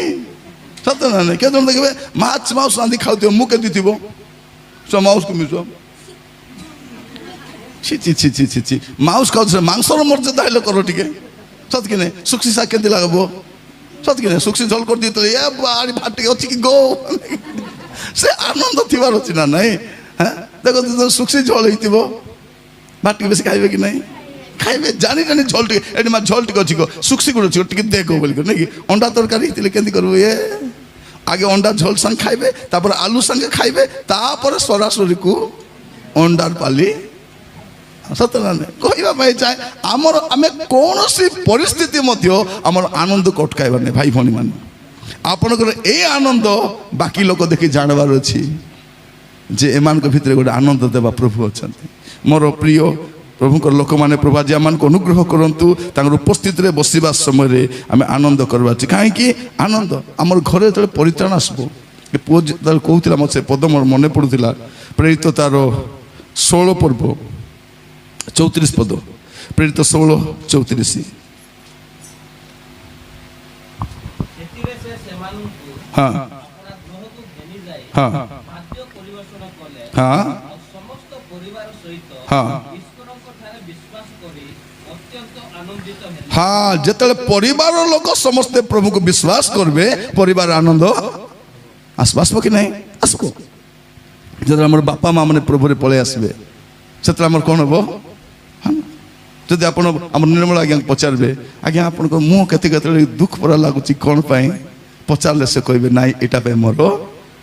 A: सत्य ना नहीं क्या देखिए माछ माउस रांधि खाऊ मु के से माउस को मिस छि छि छि छि छि छि माउस खाऊ मांसर मर्यादा हेल्ले कर टे सत कि नहीं सुखसी शाग के लगबो सत कि नहीं सुखसी झोल कर दी तो ये बाड़ी भात टे अच्छी कि गो से आनंद थिबार अछि ना नहीं देखो तो सुखसी झोल होइतिबो भात टे बेसी खाइबे कि नहीं खाइबे जानी जानी झोल टे एडी मा झोल टे अछि को सुक्सी गुड़ अछि टिके देखो बोल के नहीं अंडा तरकारी हितले केंदी करबो ये आगे अंडा झोल संग खाइबे तापर आलू संग खाइबे तापर सरासरी को अंडार पाली सतना ने कहबा पई चाहे हमर हमें कोनोसी परिस्थिति मध्य हमर आनंद कटकाइबा नै भाई भनी मान आपनकर ए आनंद बाकी लोक देखि जानबार अछि जे एमान के भितरे गोटे आनंद देबा प्रभु अछंती मोर प्रिय प्रभुकर लोक मैंने प्रभु आज आम अनुग्रह करूँ उपस्थित बसवा समय आम आनंद करवा कहीं आनंद आम घरे जो परित्राण आसब पुओ जो कहूला मत से पद मोर मन पड़ूला प्रेरित तार 16 पर्व 34 पद प्रेरित 16:34 हाँ हाँ हाँ हाँ हाँ जिते परिवार लोक समस्ते प्रभु को विश्वास करबे परिवार आनंद आसब कि नहीं आसब जो आम बापा माँ मैंने प्रभु पलि आसबे से कौन हम जदि आप निर्मला आज्ञा पचारे आज्ञा आप मुँह के दुख पड़ा लगुच कौन पचारे से कहे ना यहाँ मोर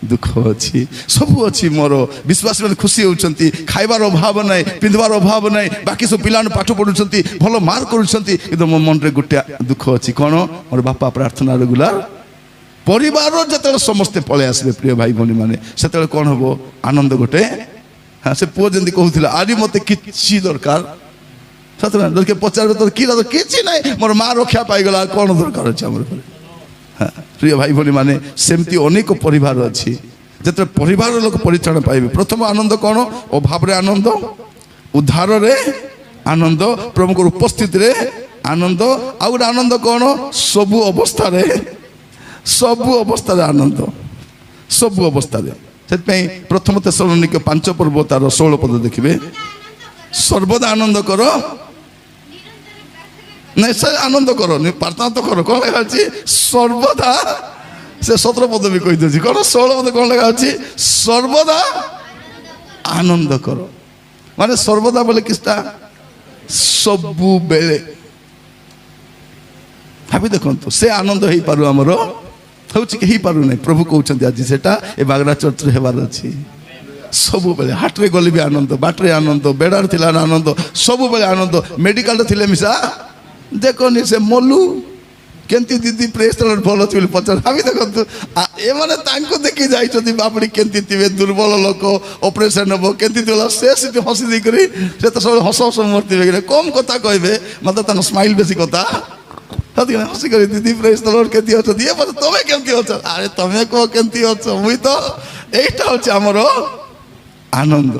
A: दुख अच्छी सब अच्छी मोर विश्वास में खुशी होती खाइबार अभाव ना पिंधवार अभाव ना बाकी सब पिला पाठ पढ़ुंट भल मार्क कर मो मन में गोटे दुख अच्छी कौन मोर बापा प्रार्थना रेगुलार परिवार जो समस्ते पलि आसबे प्रिय भाई भौणी मैंने से कौन हम आनंद गोटे हाँ से पुओ जमी कहूला आरी मत कि दरकार ସତ ଲୋକେ ପଚାରିବେ ତୋର କି କିଛି ନାହିଁ ମୋର ମା ରକ୍ଷା ପାଇଗଲା କ'ଣ ଦରକାର ଅଛି ଆମର ହଁ ପ୍ରିୟ ଭାଇ ଭଉଣୀ ମାନେ ସେମିତି ଅନେକ ପରିବାର ଅଛି ଯେତେବେଳେ ପରିବାରର ଲୋକ ପରିତ୍ରାଣ ପାଇବେ ପ୍ରଥମ ଆନନ୍ଦ କ'ଣ ଅଭାବରେ ଆନନ୍ଦ ଉଦ୍ଧାରରେ ଆନନ୍ଦ ପ୍ରଭୁଙ୍କର ଉପସ୍ଥିତିରେ ଆନନ୍ଦ ଆଉ ଗୋଟେ ଆନନ୍ଦ କ'ଣ ସବୁ ଅବସ୍ଥାରେ ଆନନ୍ଦ ସବୁ ଅବସ୍ଥାରେ ସେଥିପାଇଁ ପ୍ରଥମ ତେସଲୋନିକ 5 ପର୍ବ ତାର 16 ପଦ ଦେଖିବେ ସର୍ବଦା ଆନନ୍ଦ କର ନାଇଁ ସେ ଆନନ୍ଦ କର ପ୍ରାର୍ଥନା ତ କର କ'ଣ ଲେଖା ଅଛି ସର୍ବଦା ସେ 17 ପଦ ବି କହିଦେଉଛି କ'ଣ 16 ପଦ କ'ଣ ଲେଖା ଅଛି ସର୍ବଦା ଆନନ୍ଦ କର ମାନେ ସର୍ବଦା ବୋଲେ କିଛିଟା ସବୁବେଳେ ଭାବି ଦେଖନ୍ତୁ ସେ ଆନନ୍ଦ ହେଇପାରୁ ଆମର ହେଉଛି କି ହେଇପାରୁନାହିଁ ପ୍ରଭୁ କହୁଛନ୍ତି ଆଜି ସେଟା ଏ ବାଗଡ଼ା ଚର୍ଚ୍ଚରେ ହେବାର ଅଛି ସବୁବେଳେ ହାଟରେ ଗଲେ ବି ଆନନ୍ଦ ବାଟରେ ଆନନ୍ଦ ବେଡ଼ାରେ ଥିଲା ଆନନ୍ଦ ସବୁବେଳେ ଆନନ୍ଦ ମେଡ଼ିକାଲରେ ଥିଲେ ମିଶା ଦେଖନି ସେ ମଲୁ କେମିତି ଦିଦି ପ୍ରେସ୍ ଭଲ ଅଛି ବୋଲି ପଚାର ଭାବି ଦେଖନ୍ତୁ ଏମାନେ ତାଙ୍କୁ ଦେଖି ଯାଇଛନ୍ତି ବାପଡ଼ି କେମିତି ଥିବେ ଦୁର୍ବଳ ଲୋକ ଅପରେସନ୍ ହେବ କେମିତି ଥିବ ସେ ସେଠି ହସି ଦେଇକରି ସେ ତ ସବୁବେଳେ ହସ ହସ ମରିଥିବେ କି କମ୍ କଥା କହିବେ ମାତ୍ର ତାଙ୍କ ସ୍ମାଇଲ୍ ବେଶୀ କଥା ହସି କରି ଦିଦି ପ୍ରେସ୍ କେମିତି ଅଛନ୍ତି ଏ ତମେ କେମିତି ଅଛ ଆରେ ତମେ କୁହ କେମିତି ଅଛ ମୁଇଁ ତ ଏଇଟା ହେଉଛି ଆମର ଆନନ୍ଦ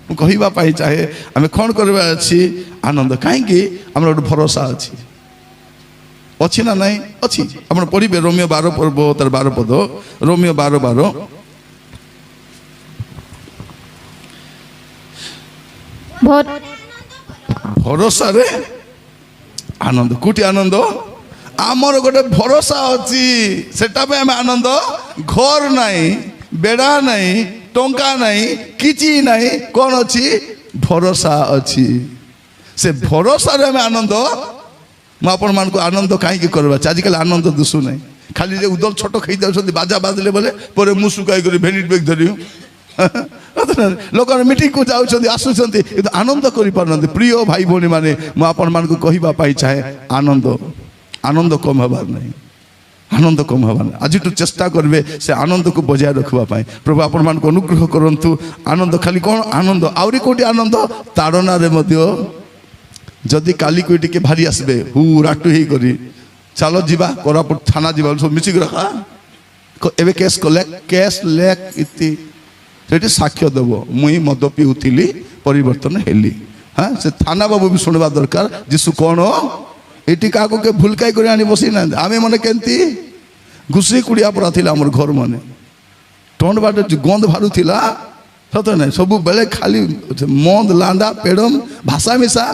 A: ମୁଁ କହିବା ପାଇଁ ଚାହେଁ ଆମେ କ'ଣ କରିବା ଅଛି ଆନନ୍ଦ କାହିଁକି ଆମର ଗୋଟେ ଭରସା ଅଛି ନା ନାଇଁ ଅଛି ଆପଣ ପଢ଼ିବେ ରୋମିଓ 12 ପର୍ବ ତାର 12 ପଦ ରୋମିଓ 12:12 ଭରସାରେ ଆନନ୍ଦ କୋଉଠି ଆନନ୍ଦ ଆମର ଗୋଟେ ଭରସା ଅଛି ସେଟା ପାଇଁ ଆମେ ଆନନ୍ଦ ଘର ନାହିଁ ବେଡ଼ା ନାହିଁ ଟଙ୍କା ନାହିଁ କିଛି ନାହିଁ କ'ଣ ଅଛି ଭରସା ଅଛି ସେ ଭରସାରେ ଆମେ ଆନନ୍ଦ ମୁଁ ଆପଣମାନଙ୍କୁ ଆନନ୍ଦ କାହିଁକି କରିବା ଆଜିକାଲି ଆନନ୍ଦ ଦିଶୁନାହିଁ ଖାଲି ଯେ ଉଦଲ ଛୋଟ ଖାଇ ଯାଉଛନ୍ତି ବାଜା ବାଜିଲେ ବୋଲେ ପରେ ମୁଁ ଶୁକାଇ କରି ଭେନିଟ୍ ବେଗ ଧରିବୁ ଲୋକମାନେ ମିଟିଂକୁ ଯାଉଛନ୍ତି ଆସୁଛନ୍ତି କିନ୍ତୁ ଆନନ୍ଦ କରିପାରୁନାହାନ୍ତି ପ୍ରିୟ ଭାଇ ଭଉଣୀ ମାନେ ମୁଁ ଆପଣମାନଙ୍କୁ କହିବା ପାଇଁ ଚାହେଁ ଆନନ୍ଦ କମ୍ ହେବାର ନାହିଁ ଆନନ୍ଦ କମ୍ ହେବାର ନାହିଁ ଆଜିଠୁ ଚେଷ୍ଟା କରିବେ ସେ ଆନନ୍ଦକୁ ବଜାୟ ରଖିବା ପାଇଁ ପ୍ରଭୁ ଆପଣମାନଙ୍କୁ ଅନୁଗ୍ରହ କରନ୍ତୁ ଆନନ୍ଦ ଖାଲି କ'ଣ ଆନନ୍ଦ ଆହୁରି କେଉଁଠି ଆନନ୍ଦ ତାଡ଼ନାରେ ମଧ୍ୟ ଯଦି କାଲିକୁ ଟିକେ ଭାରି ଆସିବେ ରାଟୁ ହେଇକରି ଚାଲ ଯିବା କୋରାପୁଟ ଥାନା ଯିବା ସବୁ ମିଶିକି ରଖା ଏବେ କେସ୍ ଲେଖ ଇତି ସେଠି ସାକ୍ଷ୍ୟ ଦେବ ମୁଇଁ ମଦ ପିଉଥିଲି ପରିବର୍ତ୍ତନ ହେଲି ହଁ ସେ ଥାନା ବାବୁ ବି ଶୁଣିବା ଦରକାର ଯୀଶୁ କ'ଣ ଏଠି କାହାକୁ କେ ଭୁଲକାଇ କରି ଆଣି ବସେଇ ନାହାନ୍ତି ଆମେ ମାନେ କେମିତି ଘୁଷି କୁଡ଼ିଆ ପରା ଥିଲା ଆମର ଘର ମାନେ ଟଣ୍ଡ ବାଟେ ଗନ୍ଧ ବାହାରୁଥିଲା ସତ ନାହିଁ ସବୁବେଳେ ଖାଲି ମଦ ଲାଣ୍ଡା ପେଡ଼ମ ଭାଷା ମିଶା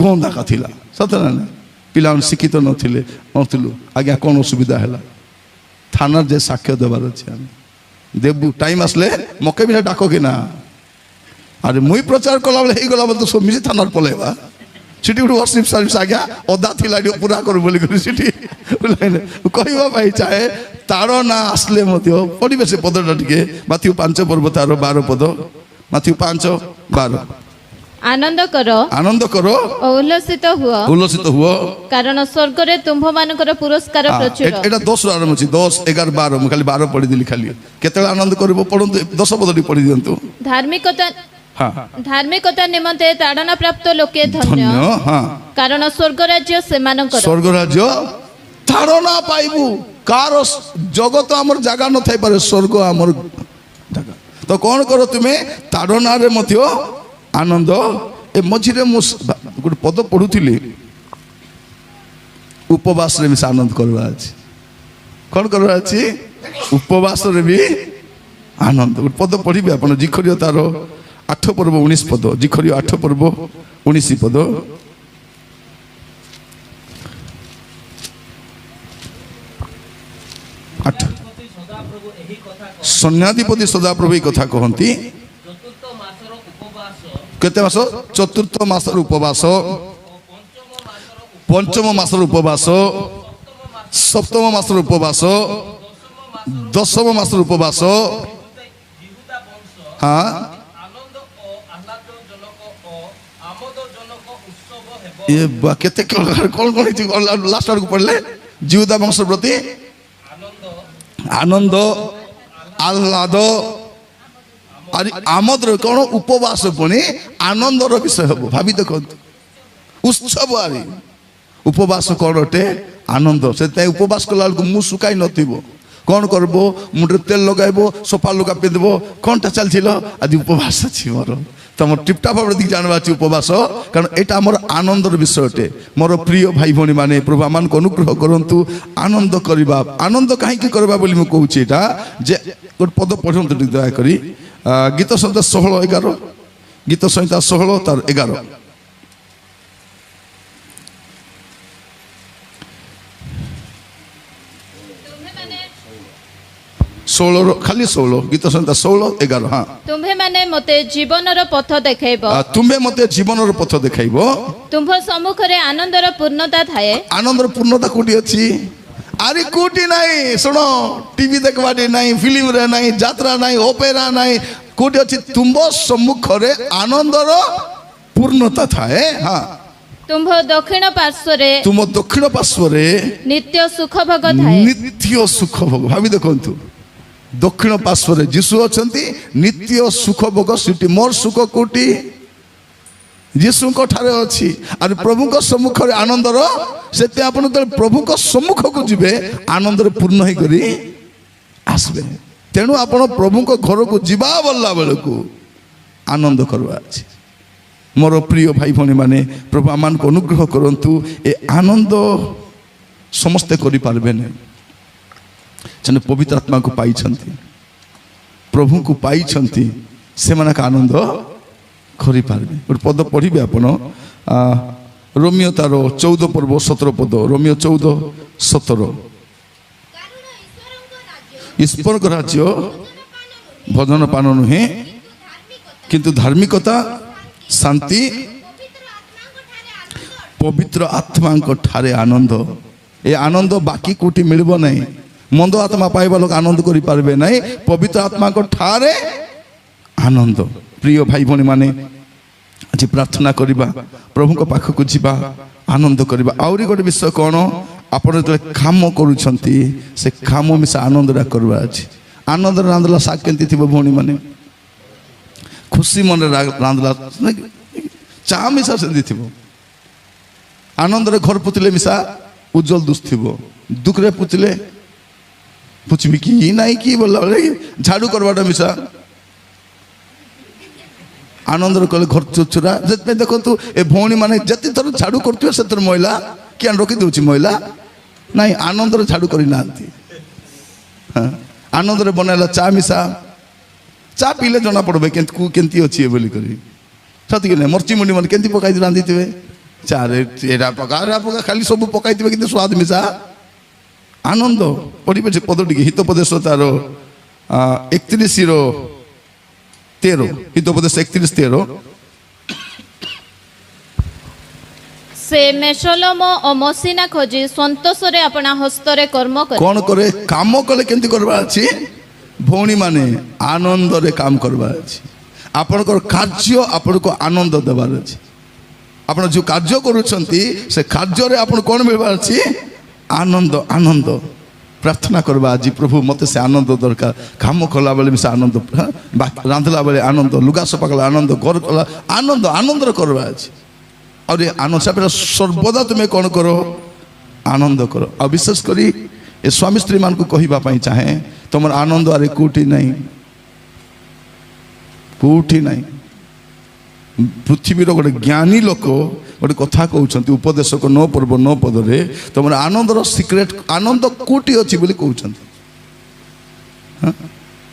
A: ଗନ୍ଧ ଆକା ଥିଲା ସତ ନା ପିଲାମାନେ ଶିକ୍ଷିତ ନଥିଲୁ ଆଜ୍ଞା କ'ଣ ଅସୁବିଧା ହେଲା ଥାନାରେ ଯେ ସାକ୍ଷ୍ୟ ଦେବାର ଅଛି ଆମେ ଦେବୁ ଟାଇମ୍ ଆସିଲେ ମକେ ବି ଡାକ କି ନା ଆରେ ମୁଇଁ ପ୍ରଚାର କଲାବେଳେ ହେଇଗଲା ବୋଲେ ତ ସବୁ ମିଶି ଥାନାରେ ପଳେଇବା ସେଠି ଗୋଟେ ୱାର୍ସିପ୍ ସର୍ଭିସ୍ ଆଜ୍ଞା ଅଦା ଥିଲା ଟିକେ ପୁରା କରୁ ବୋଲିକରି ସେଠି କହିବା ପାଇଁ ଚାହେଁ ତାର ନା ଆସିଲେ ମଧ୍ୟ ପଢ଼ିବେ ସେ ପଦଟା ଟିକେ ମାଥ୍ୟୁ 5 ପର୍ବ ତାର 12 ପଦ ମାଥ୍ୟୁ 5:12
C: ଆନନ୍ଦ କର ଓ ଉଲ୍ଲସିତ ହୁଅ କାରଣ ସ୍ୱର୍ଗରେ ତୁମ୍ଭମାନଙ୍କର ପୁରସ୍କାର ପ୍ରଚୁର
A: ଏଟା 10 ଆରମ୍ଭ ଅଛି 10 11 12 ମୁଁ ଖାଲି 12 ପଢ଼ିଦେଲି ଖାଲି କେତେବେଳେ ଆନନ୍ଦ କରିବ ପଢ଼ନ୍ତୁ 10 ପଦଟି ପଢ଼ି ଦିଅନ୍ତୁ
C: ଧାର୍ମିକତା ନିମନ୍ତେ ତାଡ଼ନା ପ୍ରାପ୍ତ ଲୋକେ ଧନ୍ୟ କାରଣ ସ୍ୱର୍ଗ ରାଜ୍ୟ ସେମାନଙ୍କର
A: ସ୍ୱର୍ଗ ରାଜ୍ୟ ତାଡ଼ନା ପାଇବୁ କାର ଜଗତ ଆମର ଜାଗା ନଥାଇପାରେ ସ୍ୱର୍ଗ ଆମର ଜାଗା ତ କ'ଣ କର ତୁମେ ତାଡ଼ନାରେ ମଧ୍ୟ ଆନନ୍ଦ ଏ ମଝିରେ ମୁଁ ଗୋଟେ ପଦ ପଢ଼ୁଥିଲି ଉପବାସରେ ବି ଆନନ୍ଦ କରିବା ଅଛି କ'ଣ କରିବା ଅଛି ଉପବାସରେ ବି ଆନନ୍ଦ ଗୋଟେ ପଦ ପଢ଼ିବେ ଆପଣ ଜିଖରିୟ ତାର 8 ପର୍ବ 19 ପଦ ଜିଖରିୟ 8 ପର୍ବ 19 ପଦ ସୈନ୍ୟାଧିପତି ସଦାପ୍ରଭୁ ଏହି କଥା କହନ୍ତି କେତେ ମାସ ଚତୁର୍ଥ ମାସର ଉପବାସ ପଞ୍ଚମ ମାସର ଉପବାସ ସପ୍ତମ ମାସର ଉପବାସ ଦଶମ ମାସର ଉପବାସ କେତେ କ'ଣ ହେଇଛି ଲାଷ୍ଟ ଆଡ଼କୁ ପଢ଼ିଲେ ଜିହୁଦା ବଂଶ ପ୍ରତି ଆନନ୍ଦ ଆହ୍ଲାଦ ଆମଦର କ'ଣ ଉପବାସ ପୁଣି ଆନନ୍ଦର ବିଷୟ ହେବ ଭାବି ଦେଖନ୍ତୁ उत्सव आरी उपवास कौन अटे आनंद से उपवास कला मुँह सुखाई नथिबो कौन करबो मुंडे तेल लगाइबो सफा लुगा पिंधबो कौनटा चलছিল आज उपवास अछि मोर तुम टिपटा भाव दिख जानवा अछि उपवास कारण एटा हमर आनंदर विषय अटे मोर प्रिय भाई भौणी माने प्रभु आमान को अनुग्रह करंतु आनंद करबा आनंद काहे की करबा बोली म कहूची एटा जे गोट पद पढंतु दया करी गीत संहिता 16:11 गीत संहिता 16 तार 11 16 खाली 16 गीत संहिता 16:11 हाँ
C: तुम्हे माने मते जीवनर पथ देखाइबो
A: तुम्हे मते जीवनर पथ देखाइबो
C: तुम सम्मुख रे आनंदर पूर्णता थाए
A: आनंदर पूर्णता कोठी अछि आरे कोठी नाही सुनो टीवी देखबाडी नाही फिल्म रे नाही यात्रा नाही ओपेरा नाही कोठी अछि तुमो सम्मुख रे आनंदर पूर्णता थाए हाँ
C: तुम दक्षिण पार्श्व रे
A: तुम दक्षिण पार्श्व रे
C: नित्य सुख भोग थाए
A: नित्य सुख भोग भाबी देखंतु दक्षिण पार्श्व रे जीशु अछंती नित्य सुख भोग सिटी मोर सुख कोटी जीशु को ठारे अछि और प्रभु को सम्मुख रे आनंदर सेते आपन त प्रभु को सम्मुख को जिबे आनंदर पूर्ण होई करी आसबे तेनु आपन प्रभु को घर को जिबा बल्ला बेल को आनंद करवा अछि मोर प्रिय भाई भौणी माने प्रभु आमान को अनुग्रह करंतु ए आनंद समस्ते करि पारबे नै जने पवित्र आत्मा को पाई छंती प्रभु को पाई छंती से मानक आनंद करि पारबे और पद पढ़िबे आपण रोमियो तारो 14 पर्व 17 पद रोमियो 14:17 ईश्वर को राज्य भजन पान नुहे किंतु धार्मिकता शांति पवित्र आत्मा को ठारे आनंद ए आनंद बाकी कोटी मिलबो नहीं मंद आत्मा पाइबा लोग आनंद करि पारबे नहीं पवित्र आत्मा को ठारे आनंद प्रिय भाई भौणी माने आज प्रार्थना करिबा प्रभु को पाख को जिबा आनंद करिबा आउरी गोटे विषय कोन आपण जे काम करूछंती से काम मिसा आनंद रा करबा अछि आनंद रांदला साग केंती थिबो भौणी माने खुशी मन रांदला चा मिसा से दिथिबो आनंद रे घर पुतले मिसा उज्जवल दुस्थिबो दुख रे पुतले पुछबी कि नाही कि बोलला झाड़ू करवाटा मिसा आनंद कले घर चुरा जे देखंतु ए भौणी माने जति थर झाड़ू करथियो सेतर महिला कि रोकी दउची महिला नाही आनंद रे झाड़ू करि नांती आनंद रे बनाला चा मिसा चा पीले जना पड़बे केंती अछि बोली करी सती कि मरची मुंडी मन केंती पकाई रांधी थिबे चा रे एडा पका खाली सब पकाई थिबे किंतु स्वाद मिसा आनंद पढ़िबे जे पदटी हितोपदेश तार 31:13 हितोपदेश 31:13
C: से मेशलम और मसीना खोजी संतोष रे अपना हस्त रे कर्म करे
A: कोन करे काम कले केंती करबा अछि भौणी माने आनंद रे काम करबा अछि आपन को कार्य आपन को आनंद देबार अछि आपन जो कार्य करूछंती से कार्य रे आपन कोन मिलबा अछि आनंद आनंद प्रार्थना करबा आज प्रभु मते से आनंद दरकार काम कला बेले से आनंद रांधला बेले आनंद लुगा सफा कला आनंद घर कला आनंद आनंद करबा आज और ये आनंद सर्वदा तुम्हें कौन करो आनंद करो और विशेष करी ए स्वामी स्त्री मान को कहबा पई चाहे तुम आनंद आरे कोठी नहीं पृथ्वी गोटे ज्ञानी लोक गोटे कथा कहते उपदेशक 9 पर्व 9 पद रे तुम आनंदर सिक्रेट आनंद कोटी अच्छी बोली कहते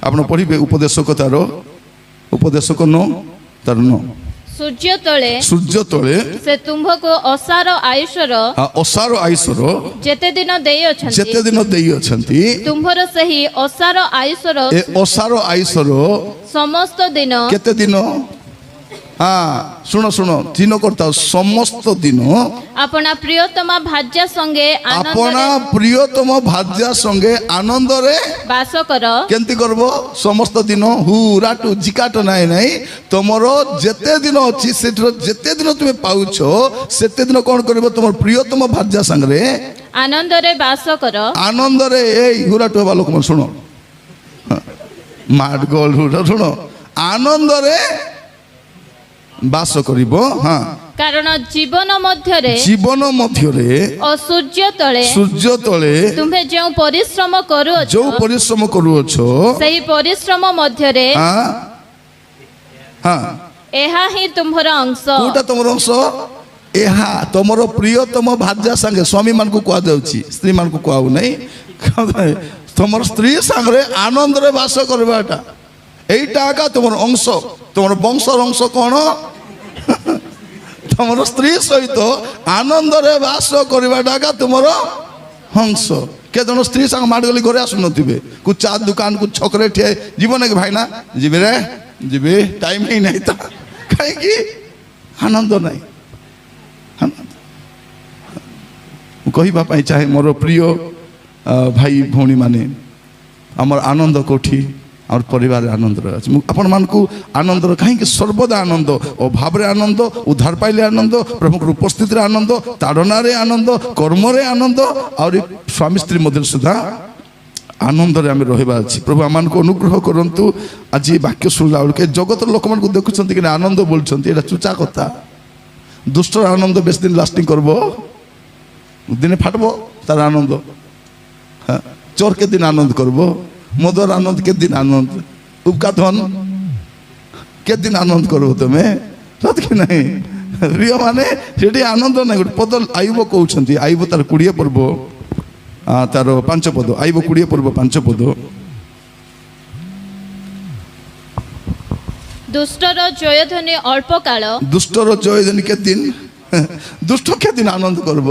A: आप पढ़े उपदेशक तार उपदेशक 9 तार 9
C: सूर्य तले से तुमको असार आयुषर जेते दिन देई अछंती तुमर सही असार आयुषर समस्त दिन
A: केते दिन हाँ सुनो दिन करता समस्त दिन
C: अपना प्रियतमा भाज्या संगे आनंद रे बास कर
A: केंती करबो समस्त दिन हुराटू जिकाट नाही तमरो जेते दिन अछि सेठरो जेते दिन तुमे पाउछो सेते दिन कोन करबो तमर प्रियतम भाज्या संगे
C: आनंद रे बास कर
A: आनंद रे ए हुराटू वाला लोक मन सुनो माड गोल हुरा सुनो आनंद रे ବାସ କରିବ। ହଁ,
C: କାରଣ ଜୀବନ ମଧ୍ୟରେ
A: ଜୀବନ ମଧ୍ୟରେ
C: ଓ ସୂର୍ଯ୍ୟ ତଳେ
A: ସୂର୍ଯ୍ୟ ତଳେ
C: ତୁମ୍ଭେ ଯେଉଁ ପରିଶ୍ରମ କରୁଅଛ
A: ଯୋଉ ପରିଶ୍ରମ କରୁଅଛ,
C: ସେହି ପରିଶ୍ରମ ମଧ୍ୟରେ
A: ହଁ ହଁ,
C: ଏହା ହିଁ ତୁମ୍ଭର ଅଂଶ।
A: କୋଉଟା ତମର ଅଂଶ? ଏହା ତମର ପ୍ରିୟତମ ଭାର୍ଯ୍ୟା ସାଙ୍ଗେ, ସ୍ୱାମୀ ମାନଙ୍କୁ କୁହାଯାଉଛି, ସ୍ତ୍ରୀ ମାନଙ୍କୁ କୁହାଉ ନାହିଁ। ତମର ସ୍ତ୍ରୀ ସାଙ୍ଗରେ ଆନନ୍ଦରେ ବାସ କରିବା, ଏଇଟା ଏକା ତୁମର ଅଂଶ। ତୁମର ବଂଶର ଅଂଶ କ'ଣ? ତମର ସ୍ତ୍ରୀ ସହିତ ଆନନ୍ଦରେ ବାସ କରିବାଟା ଏକା ତୁମର ଅଂଶ। କେ ଜଣ ସ୍ତ୍ରୀ ସାଙ୍ଗ ମାଡ଼ିଗଲି ଘରେ ଆସୁନଥିବେ, କୁ ଚା ଦୋକାନକୁ ଛକରେ ଠିଆ ଯିବ ନାଇଁ ଭାଇନା? ଯିବି ରେ, ଯିବି, ଟାଇମ୍ ହିଁ ନାହିଁ ତା। କାହିଁକି? ଆନନ୍ଦ ନାହିଁ। ମୁଁ କହିବା ପାଇଁ ଚାହେଁ ମୋର ପ୍ରିୟ ଭାଇ ଭଉଣୀ ମାନେ, ଆମର ଆନନ୍ଦ କୋଉଠି? ଆମର ପରିବାର ଆନନ୍ଦରେ ଅଛି। ମୁଁ ଆପଣମାନଙ୍କୁ ଆନନ୍ଦର, କାହିଁକି ସର୍ବଦା ଆନନ୍ଦ, ଅଭାବରେ ଆନନ୍ଦ, ଉଦ୍ଧାର ପାଇଲେ ଆନନ୍ଦ, ପ୍ରଭୁଙ୍କର ଉପସ୍ଥିତିରେ ଆନନ୍ଦ, ତାଡ଼ନାରେ ଆନନ୍ଦ, କର୍ମରେ ଆନନ୍ଦ, ଆହୁରି ସ୍ୱାମୀ ସ୍ତ୍ରୀ ମଧ୍ୟରେ ସୁଦ୍ଧା ଆନନ୍ଦରେ ଆମେ ରହିବା ଅଛି। ପ୍ରଭୁ ଆମମାନଙ୍କୁ ଅନୁଗ୍ରହ କରନ୍ତୁ। ଆଜି ବାକ୍ୟ ଶୁଣିଲା ବେଳକୁ ଜଗତର ଲୋକମାନଙ୍କୁ ଦେଖୁଛନ୍ତି କି ଆନନ୍ଦ ବୋଲୁଛନ୍ତି, ଏଇଟା ଚୁଚା କଥା। ଦୁଷ୍ଟର ଆନନ୍ଦ ବେଶୀ ଦିନ ଲାଷ୍ଟିଂ କରବ, ଦିନେ ଫାଟବ ତାର ଆନନ୍ଦ। ଚୋର କେତେ ଦିନ ଆନନ୍ଦ করব, মদর আনন্দ কেতে দিন আনন্দ, উপকা ধন কেতে দিন আনন্দ করব তুমি, সত কি নাই? প্রিয় মানে সেটি আনন্দ নাই। গোটে পদ আইব কৌଛନ୍ତି, আইব তার 20 পর্ব, তার 5 পদ, আইব 20 পর্ব 5 পদ।
C: দুষ্টর জয়ধ্বনি অল্প কাল,
A: দুষ্টর জয়ধ্বনি কেতে দিন, দুষ্ট কেতে দিন আনন্দ করব,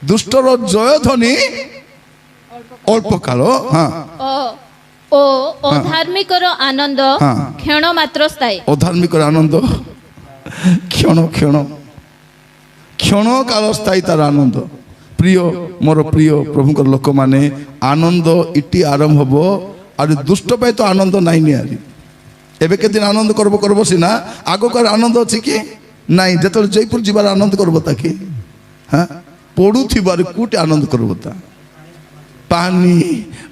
A: দুষ্টর জয়ধ্বনি অল্প কাল। হ্যাঁ,
C: ও অধার্মিকর আনন্দ ক্ষণ মাত্র স্থায়ী।
A: অধার্মিকর আনন্দ ক্ষণ ক্ষণ ক্ষণ কাল স্থায়ী তার আনন্দ। প্রিয় মোর প্রিয় প্রভুঙ্কর লোক মানে, আনন্দ ইটি আরম্ভ হব, আর দুষ্ট পাই তো আনন্দ নাই নিয়ারি। এবে কেদিন আনন্দ করব করব সিনা, আগকার আনন্দ আছে কি নাই? যেতবে জয়পুর যাবার আনন্দ করব তাকে, হ্যাঁ, পড়ুথিবার কোটি আনন্দ করব তা। পানি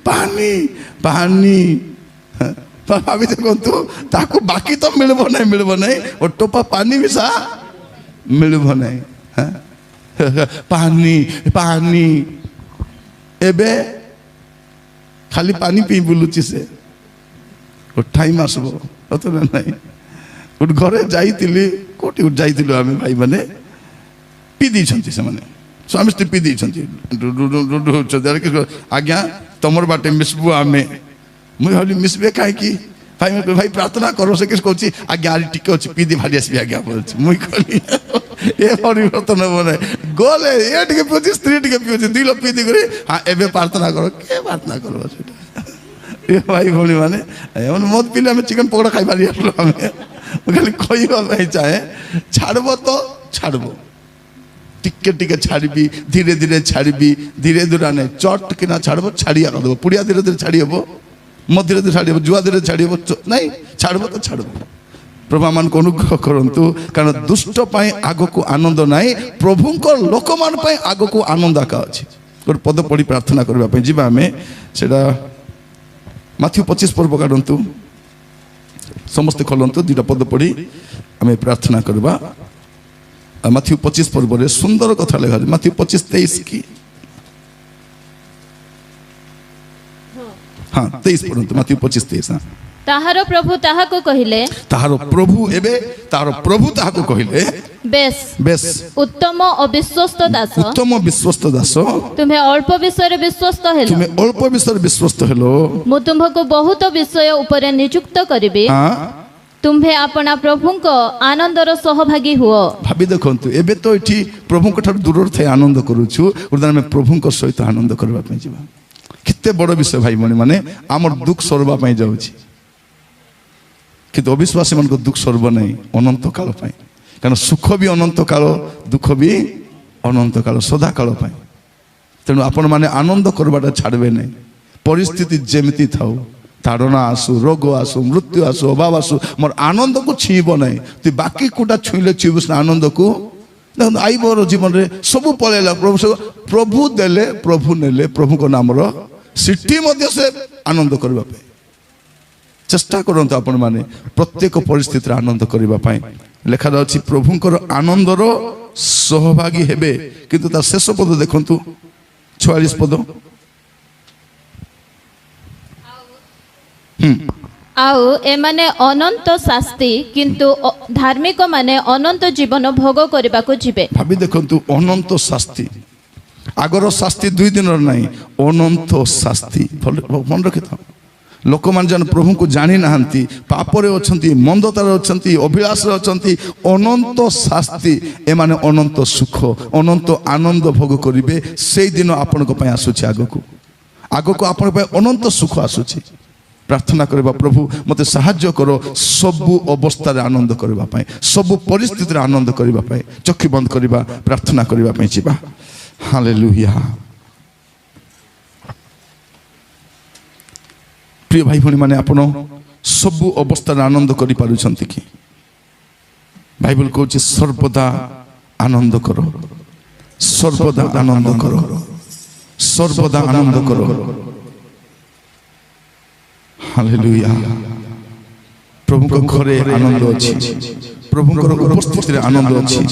A: পানি পানি ভাবি দেখন্তু, তাকে বাকি তো মিলব নাই, ও টোপা পানি মিশা মিলব নাই। হ্যাঁ, পানি পানি, এবে খালি পানি পিই বুলুছি সে। ও টাইম আসব অত নাই। গোটে ঘরে যাইଥିଲି, কোটি যাইଥିଲୁ ଆମେ ଭାଇ ମାନେ, ପିଇ ଦେଇଛନ୍ତି ସେମାନେ, ସ୍ୱାମୀ ସ୍ତ୍ରୀ ପିଇ ଦେଇଛନ୍ତି, ଆଜ୍ଞା ତମର ବାଟେ ମିଶିବୁ ଆମେ। ମୁଁ ଭାବିଲି ମିଶିବେ କାହିଁକି? ଭାଇ ପ୍ରାର୍ଥନା କର। ସେ କିଛି କହୁଛି ଆଜ୍ଞା ଆଜି ଟିକେ ଅଛି, ପିଇ ଦେଇ ଭାରି ଆସିବି ଆଜ୍ଞା କହୁଛି। ମୁଇଁ କହିଲି ଏ ପରିବର୍ତ୍ତନ ହେବ ନାହିଁ। ଗଲେ ଏ ଟିକେ ପିଉଛି, ସ୍ତ୍ରୀ ଟିକେ ପିଉଛି, 2 ଲୋକ ପିଇ ଦେଇକରି ହଁ ଏବେ ପ୍ରାର୍ଥନା କର। କେ ପ୍ରାର୍ଥନା କରବ ସେଟା? ଏ ଭାଇ ଭଉଣୀ ମାନେ, ମଦ ପିଇଲେ ଆମେ ଚିକେନ ପକୋଡ଼ା ଖାଇପାରି ଆସିଲୁ ଆମେ। ମୁଁ ଖାଲି କହିବା ପାଇଁ ଚାହେଁ, ଛାଡ଼ବ ତ ଛାଡ଼ବ, ଟିକେ ଟିକେ ଛାଡ଼ିବି, ଧୀରେ ଧୀରେ ଛାଡ଼ିବି, ଧୀରେ ଧୀରେ ନାହିଁ, ଚଟ କିନା ଛାଡ଼ିବ, ଛାଡ଼ିଆ କରିଦେବ। ପୁଡ଼ିଆ ଧୀରେ ଧୀରେ ଛାଡ଼ି ହେବ, ଧୀରେ ଧୀରେ ଛାଡ଼ି ହେବ, ଜୁଆ ଧୀରେ ଛାଡ଼ି ହେବ, ନାଇଁ ଛାଡ଼ିବ ତ ଛାଡ଼ିବ। ପ୍ରଭୁ ଆମମାନଙ୍କୁ ଅନୁଗ୍ରହ କରନ୍ତୁ, କାରଣ ଦୁଷ୍ଟ ପାଇଁ ଆଗକୁ ଆନନ୍ଦ ନାହିଁ, ପ୍ରଭୁଙ୍କ ଲୋକମାନ ପାଇଁ ଆଗକୁ ଆନନ୍ଦ ଆକା ଅଛି। ଗୋଟେ ପଦ ପଢ଼ି ପ୍ରାର୍ଥନା କରିବା ପାଇଁ ଯିବା ଆମେ। ସେଟା ମାଥ୍ୟୁ 25 ପର୍ବ କାଢ଼ନ୍ତୁ, ସମସ୍ତେ ଖୋଲନ୍ତୁ, 2ଟା ପଦ ପଢ଼ି ଆମେ ପ୍ରାର୍ଥନା କରିବା। ମାଥ୍ୟୁ 25 ପର୍ବରେ ସୁନ୍ଦର କଥା ଲେଖା ଅଛି। ମାଥ୍ୟୁ 25:23 କି ହଁ 23 ପଢ଼ନ୍ତୁ। ମାଥ୍ୟୁ 25:23।
C: ତାହାର ପ୍ରଭୁ ତାହାକୁ କହିଲେ,
A: ତାହାର ପ୍ରଭୁ, ଏବେ ତାହାର ପ୍ରଭୁ ତାହାକୁ କହିଲେ,
C: ବେଶ
A: ବେଶ
C: ଉତ୍ତମ ଓ ବିଶ୍ୱସ୍ତ ଦାସ,
A: ଉତ୍ତମ ବିଶ୍ୱସ୍ତ ଦାସ,
C: ତୁମେ ଅଳ୍ପ ବିଷୟରେ ବିଶ୍ୱସ୍ତ ହେଲ,
A: ତୁମେ ଅଳ୍ପ ବିଷୟରେ ବିଶ୍ୱସ୍ତ ହେଲ,
C: ମୁଁ ତୁମ୍ଭକୁ ବହୁତ ବିଷୟ ଉପରେ ନିଯୁକ୍ତ କରିବି, ତୁମ୍ଭେ ଆପଣା ପ୍ରଭୁଙ୍କ ଆନନ୍ଦର ସହଭାଗୀ ହୁଅ। ଭାବି
A: ଦେଖନ୍ତୁ, ଏବେ ତ ଏଠି ପ୍ରଭୁଙ୍କ ଠାରୁ ଦୂରରେ ଥାଇ ଆନନ୍ଦ କରୁଛୁ, ବର୍ତ୍ତମାନ ଆମେ ପ୍ରଭୁଙ୍କ ସହିତ ଆନନ୍ଦ କରିବା ପାଇଁ ଯିବା। କେତେ ବଡ଼ ବିଷୟ ଭାଇ ଭଉଣୀ ମାନେ, ଆମର ଦୁଃଖ ସରିବା ପାଇଁ ଯାଉଛି, କିନ୍ତୁ ଅବିଶ୍ୱାସୀ ମାନଙ୍କ ଦୁଃଖ ସରିବ ନାହିଁ ଅନନ୍ତ କାଳ ପାଇଁ। କାରଣ ସୁଖ ବି ଅନନ୍ତ କାଳ, ଦୁଃଖ ବି ଅନନ୍ତ କାଳ, ସଦାକାଳ ପାଇଁ। ତେଣୁ ଆପଣମାନେ ଆନନ୍ଦ କରିବାଟା ଛାଡ଼ିବେ ନାହିଁ। ପରିସ୍ଥିତି ଯେମିତି ଥାଉ, ତାଡ଼ନା ଆସୁ, ରୋଗ ଆସୁ, ମୃତ୍ୟୁ ଆସୁ, ଅଭାବ ଆସୁ, ମୋର ଆନନ୍ଦକୁ ଛୁଇଁବ ନାହିଁ। ତୁଇ ବାକି କୋଉଟା ଛୁଇଁଲେ ଛୁଇଁବୁ ସିନା ଆନନ୍ଦକୁ। ଦେଖନ୍ତୁ ଆଇବର ଜୀବନରେ ସବୁ ପଳେଇଲା, ପ୍ରଭୁ ଦେଲେ, ପ୍ରଭୁ ନେଲେ, ପ୍ରଭୁଙ୍କ ନାମର ସେଠି ମଧ୍ୟ ସେ ଆନନ୍ଦ କରିବା ପାଇଁ ଚେଷ୍ଟା କରନ୍ତୁ। ଆପଣମାନେ ପ୍ରତ୍ୟେକ ପରିସ୍ଥିତିରେ ଆନନ୍ଦ କରିବା ପାଇଁ। ଲେଖାରେ ଅଛି ପ୍ରଭୁଙ୍କର ଆନନ୍ଦର ସହଭାଗୀ ହେବେ। କିନ୍ତୁ ତା ଶେଷ ପଦ ଦେଖନ୍ତୁ 46 ପଦ।
C: ଆଉ ଏମାନେ ଅନନ୍ତ ଶାସ୍ତି କିନ୍ତୁ ଧାର୍ମିକ ମାନେ ଅନନ୍ତ ଜୀବନ ଭୋଗ କରିବାକୁ ଯିବେ।
A: ଭାବି ଦେଖନ୍ତୁ ଅନନ୍ତ ଶାସ୍ତି। ଆଗର ଶାସ୍ତି 2 ଦିନର ନାହିଁ, ଅନନ୍ତ ଶାସ୍ତି। ମନେ ରଖିଥାଅ, ଲୋକମାନେ ଯେନ୍ ପ୍ରଭୁଙ୍କୁ ଜାଣି ନାହାନ୍ତି, ପାପରେ ଅଛନ୍ତି, ମନ୍ଦତାରେ ଅଛନ୍ତି, ଅଭିଳାଷରେ ଅଛନ୍ତି, ଅନନ୍ତ ଶାସ୍ତି, ଏମାନେ ଅନନ୍ତ ସୁଖ ଅନନ୍ତ ଆନନ୍ଦ ଭୋଗ କରିବେ। ସେଇ ଦିନ ଆପଣଙ୍କ ପାଇଁ ଆସୁଛି। ଆଗକୁ ଆପଣଙ୍କ ପାଇଁ ଅନନ୍ତ ସୁଖ ଆସୁଛି। ପ୍ରାର୍ଥନା କରିବା, ପ୍ରଭୁ ମୋତେ ସାହାଯ୍ୟ କର ସବୁ ଅବସ୍ଥାରେ ଆନନ୍ଦ କରିବା ପାଇଁ, ସବୁ ପରିସ୍ଥିତିରେ ଆନନ୍ଦ କରିବା ପାଇଁ। ଚକ୍ଷୁ ବନ୍ଦ କରିବା, ପ୍ରାର୍ଥନା କରିବା ପାଇଁ ଯିବା। ହାଲେଲୁୟା। ପ୍ରିୟ ଭାଇ ଭଉଣୀ ମାନେ, ଆପଣ ସବୁ ଅବସ୍ଥାରେ ଆନନ୍ଦ କରିପାରୁଛନ୍ତି କି? ବାଇବଲ କହୁଛି ସର୍ବଦା ଆନନ୍ଦ କର, ସର୍ବଦା ଆନନ୍ଦ କର, ସର୍ବଦା ଆନନ୍ଦ କର। ହାଲେଲୁୟା। ପ୍ରଭୁଙ୍କ ଘରେ ଆନନ୍ଦ ଅଛି, ପ୍ରଭୁଙ୍କର ଉପସ୍ଥିତିରେ ଆନନ୍ଦ ଅଛି,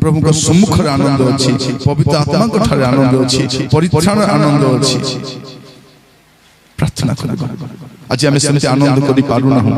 A: ପ୍ରଭୁଙ୍କ ସମ୍ମୁଖରେ ଆନନ୍ଦ ଅଛି, ପବିତ୍ର ଆତ୍ମାଙ୍କ ଠାରେ ଆନନ୍ଦ ଅଛି, ପରିତ୍ରାଣରେ ଆନନ୍ଦ ଅଛି। ପ୍ରାର୍ଥନା କରିବା, ଆଜି ଆମେ ସେମିତି ଆନନ୍ଦ କରିପାରୁନାହୁଁ।